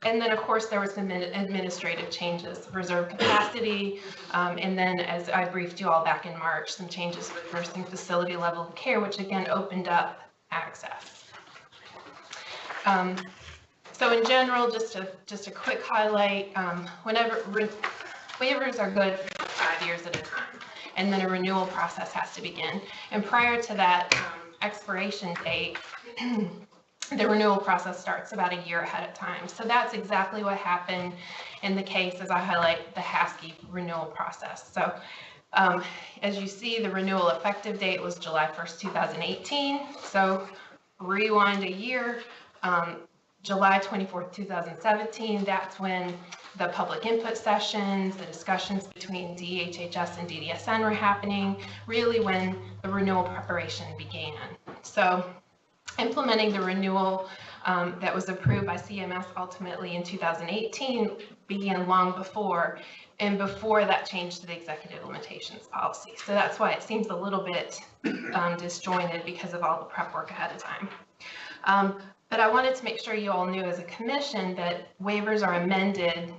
And then, of course, there were some administrative changes, reserve capacity, and then, as I briefed you all back in March, some changes with nursing facility level of care, which again opened up access. So in general, just a quick highlight, whenever waivers are good for 5 years at a time, and then a renewal process has to begin. And prior to that expiration date, the renewal process starts about a year ahead of time. So that's exactly what happened in the case, as I highlight, the HASCI renewal process. So as you see, the renewal effective date was July 1st, 2018. So rewind a year, July 24th, 2017, that's when the public input sessions, the discussions between DHHS and DDSN were happening, really when the renewal preparation began. So implementing the renewal that was approved by CMS ultimately in 2018 began long before, and before that change to the executive limitations policy. So that's why it seems a little bit disjointed because of all the prep work ahead of time. But I wanted to make sure you all knew as a commission that waivers are amended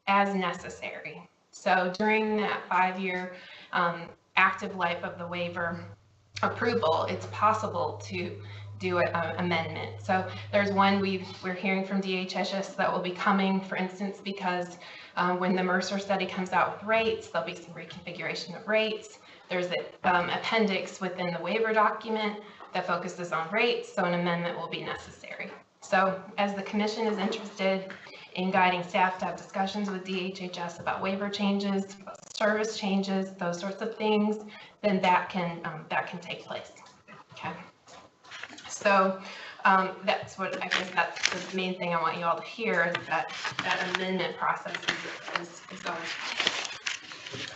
as necessary. So during that 5-year active life of the waiver approval, it's possible to do an amendment. So there's one we're hearing from DHHS that will be coming, for instance, because when the Mercer study comes out with rates, there'll be some reconfiguration of rates. There's an appendix within the waiver document that focuses on rates, so an amendment will be necessary. So as the commission is interested in guiding staff to have discussions with DHHS about waiver changes, service changes, those sorts of things, then that can take place. Okay. So that's what I guess that's the main thing I want you all to hear, is that amendment process is going.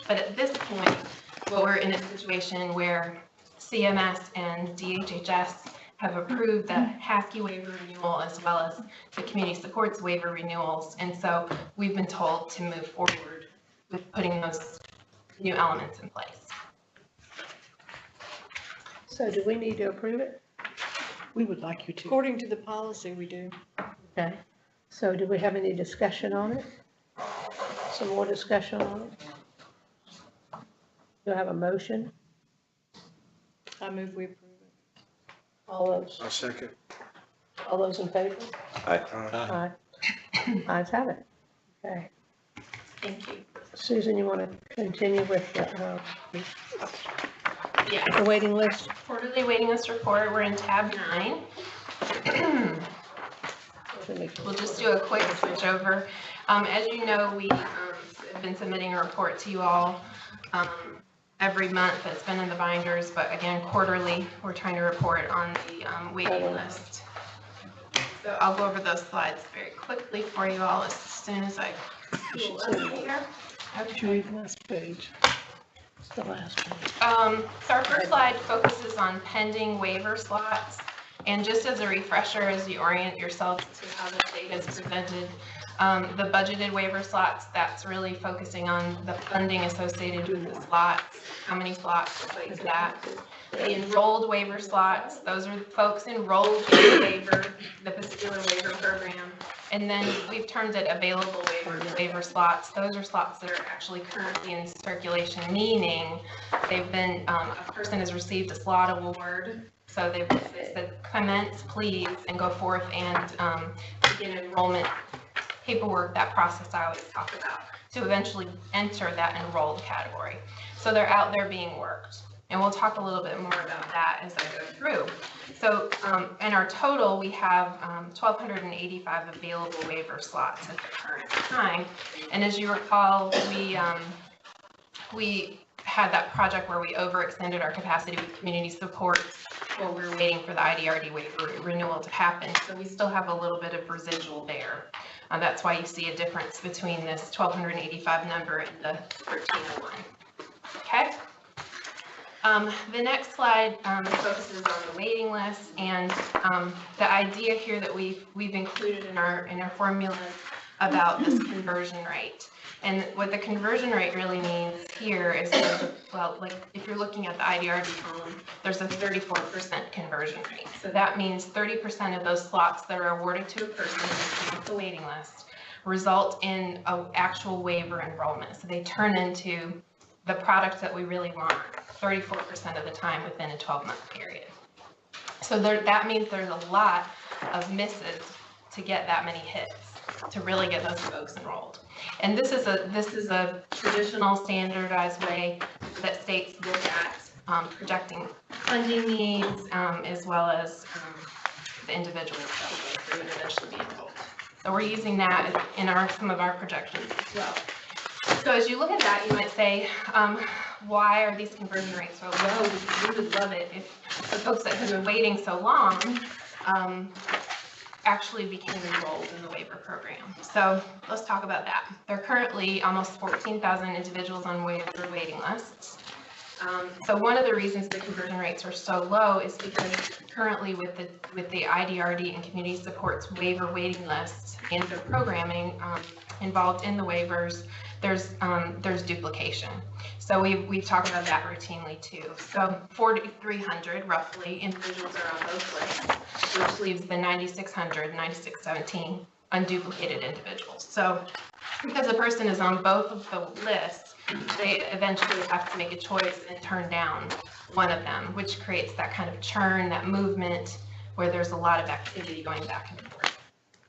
But at this point, we're in a situation where CMS and DHHS have approved the HASCI waiver renewal as well as the community supports waiver renewals. And so we've been told to move forward with putting those new elements in place. So do we need to approve it? We would like you to. According to the policy, we do. Okay. So do we have any discussion on it? Some more discussion on it? Do I have a motion? I move we approve it. All those? I'll second. All those in favor? Aye. Aye. Ayes have it. Okay. Thank you. Susan, you want to continue with the Yeah. waiting list? Quarterly waiting list report, we're in tab 9. We'll just do a quick switch over. As you know, we have been submitting a report to you all every month. That's been in the binders, but again, quarterly, we're trying to report on the waiting list. So I'll go over those slides very quickly for you all as soon as I pull up here. Okay. Last page. It's the last page. So our first slide focuses on pending waiver slots. And just as a refresher, as you orient yourselves to how the data is presented, the budgeted waiver slots, that's really focusing on the funding associated with the slots, how many slots equate to that. The enrolled waiver slots, those are folks enrolled in the waiver, the particular waiver program. And then we've termed it available waiver slots. Those are slots that are actually currently in circulation, meaning they've been, a person has received a slot award. So they said, commence, please, and go forth and begin enrollment paperwork, that process I always talk about, to eventually enter that enrolled category. So they're out there being worked. And we'll talk a little bit more about that as I go through. So in our total, we have 1,285 available waiver slots at the current time. And as you recall, we had that project where we overextended our capacity with community support while we were waiting for the IDRD waiver renewal to happen. So we still have a little bit of residual there. That's why you see a difference between this 1,285 number and the 1,301. Okay. The next slide focuses on the waiting list, and the idea here that we've included in our formulas about this conversion rate. And what the conversion rate really means here is, well, like if you're looking at the IDRD column, there's a 34% conversion rate. So that means 30% of those slots that are awarded to a person who's on the waiting list result in an actual waiver enrollment. So they turn into the product that we really want 34% of the time within a 12-month period. So that means there's a lot of misses to get that many hits, to really get those folks enrolled. And this is a traditional standardized way that states look at projecting funding needs as well as the individuals that will eventually be enrolled. So we're using that in some of our projections as well. So as you look at that, you might say, why are these conversion rates so low? We would love it if the folks that have been waiting so long actually became enrolled in the waiver program. So let's talk about that. There are currently almost 14,000 individuals on waiver waiting lists. So one of the reasons the conversion rates are so low is because currently with the IDRD and community supports waiver waiting lists and the programming involved in the waivers, there's duplication. So we talk about that routinely too. So 4,300 roughly individuals are on those lists, which leaves the 9,600, 9,617 unduplicated individuals. So because a person is on both of the lists, they eventually have to make a choice and turn down one of them, which creates that kind of churn, that movement where there's a lot of activity going back and forth.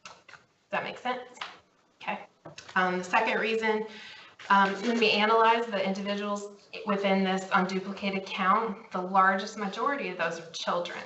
Does that make sense? Okay. The second reason, when we analyze the individuals within this unduplicated count, the largest majority of those are children.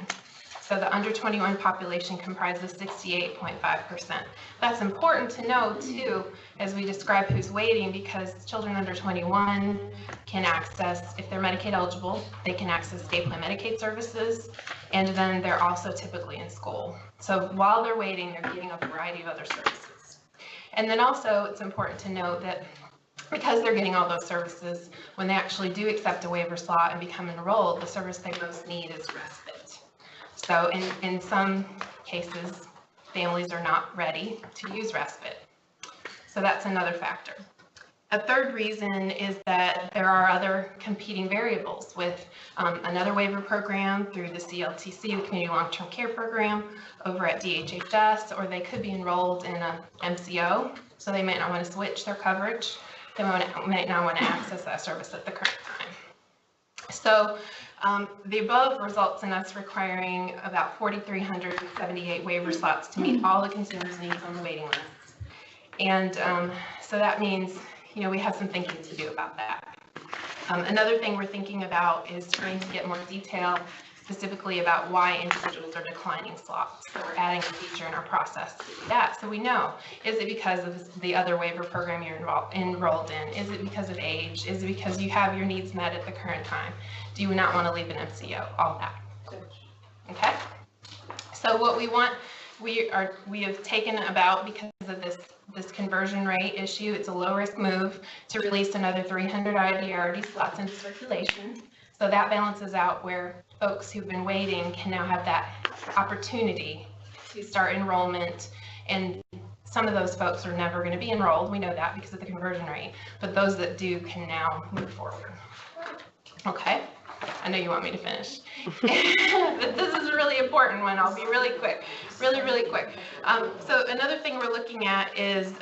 So the under 21 population comprises 68.5%. That's important to know too, as we describe who's waiting, because children under 21 can access, if they're Medicaid eligible, they can access state plan Medicaid services, and then they're also typically in school. So while they're waiting, they're getting a variety of other services. And then also it's important to note that because they're getting all those services, when they actually do accept a waiver slot and become enrolled, the service they most need is respite. So in some cases, families are not ready to use respite. So that's another factor. A third reason is that there are other competing variables with another waiver program through the CLTC, the Community Long-Term Care Program, over at DHHS, or they could be enrolled in a MCO, so they might not want to switch their coverage. They might not want to access that service at the current time. So the above results in us requiring about 4,378 waiver slots to meet all the consumers' needs on the waiting list. And so that means, we have some thinking to do about that. Another thing we're thinking about is trying to get more detail specifically about why individuals are declining slots. So we're adding a feature in our process to do that. So we know, is it because of the other waiver program you're enrolled in? Is it because of age? Is it because you have your needs met at the current time? Do you not want to leave an MCO? All that. Okay? So what we want, we have taken about, because of this conversion rate issue, it's a low risk move to release another 300 IDRD slots into circulation. So that balances out where folks who've been waiting can now have that opportunity to start enrollment. And some of those folks are never going to be enrolled. We know that because of the conversion rate. But those that do can now move forward. Okay? I know you want me to finish. But this is a really important one. I'll be really quick. Really quick. So another thing we're looking at is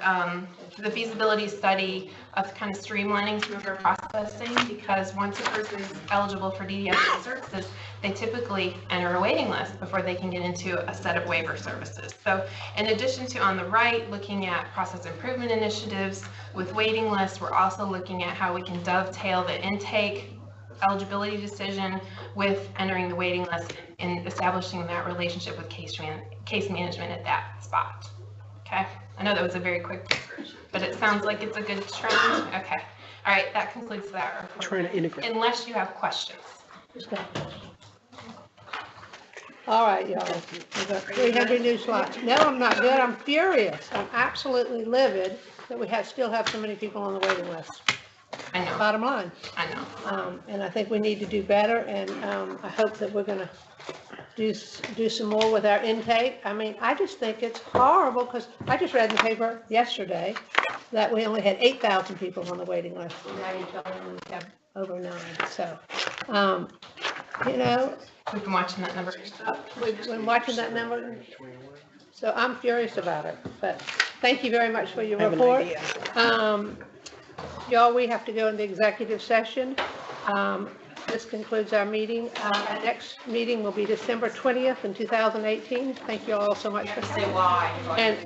the feasibility study of kind of streamlining some of our processing, because once a person is eligible for DDSN services, they typically enter a waiting list before they can get into a set of waiver services. So in addition to, on the right, looking at process improvement initiatives with waiting lists, we're also looking at how we can dovetail the intake eligibility decision with entering the waiting list and establishing that relationship with case management at that spot. Okay, I know that was a very quick description, but it sounds like it's a good trend. Okay, all right, that concludes that report. Trying to integrate. Unless you have questions. All right, y'all, we've got 300 new slots. No, I'm not good, I'm furious. I'm absolutely livid that we still have so many people on the waiting list. I know. Bottom line. I know. And I think we need to do better, and I hope that we're gonna do some more with our intake. I mean, I just think it's horrible, because I just read in the paper yesterday that we only had 8,000 people on the waiting list. And now you're telling me we have over 9, so, you know. We've been watching that number. We've been watching that number. So I'm furious about it, but thank you very much for your report. Y'all, we have to go into executive session. This concludes our meeting. Our next meeting will be December 20th in 2018. Thank you all so much for say why. And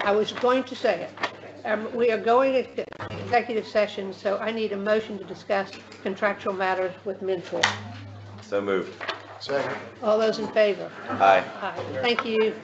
I was going to say it. We are going into executive session, so I need a motion to discuss contractual matters with Minfor. So moved. Second. All those in favor? Aye. Aye. Thank you.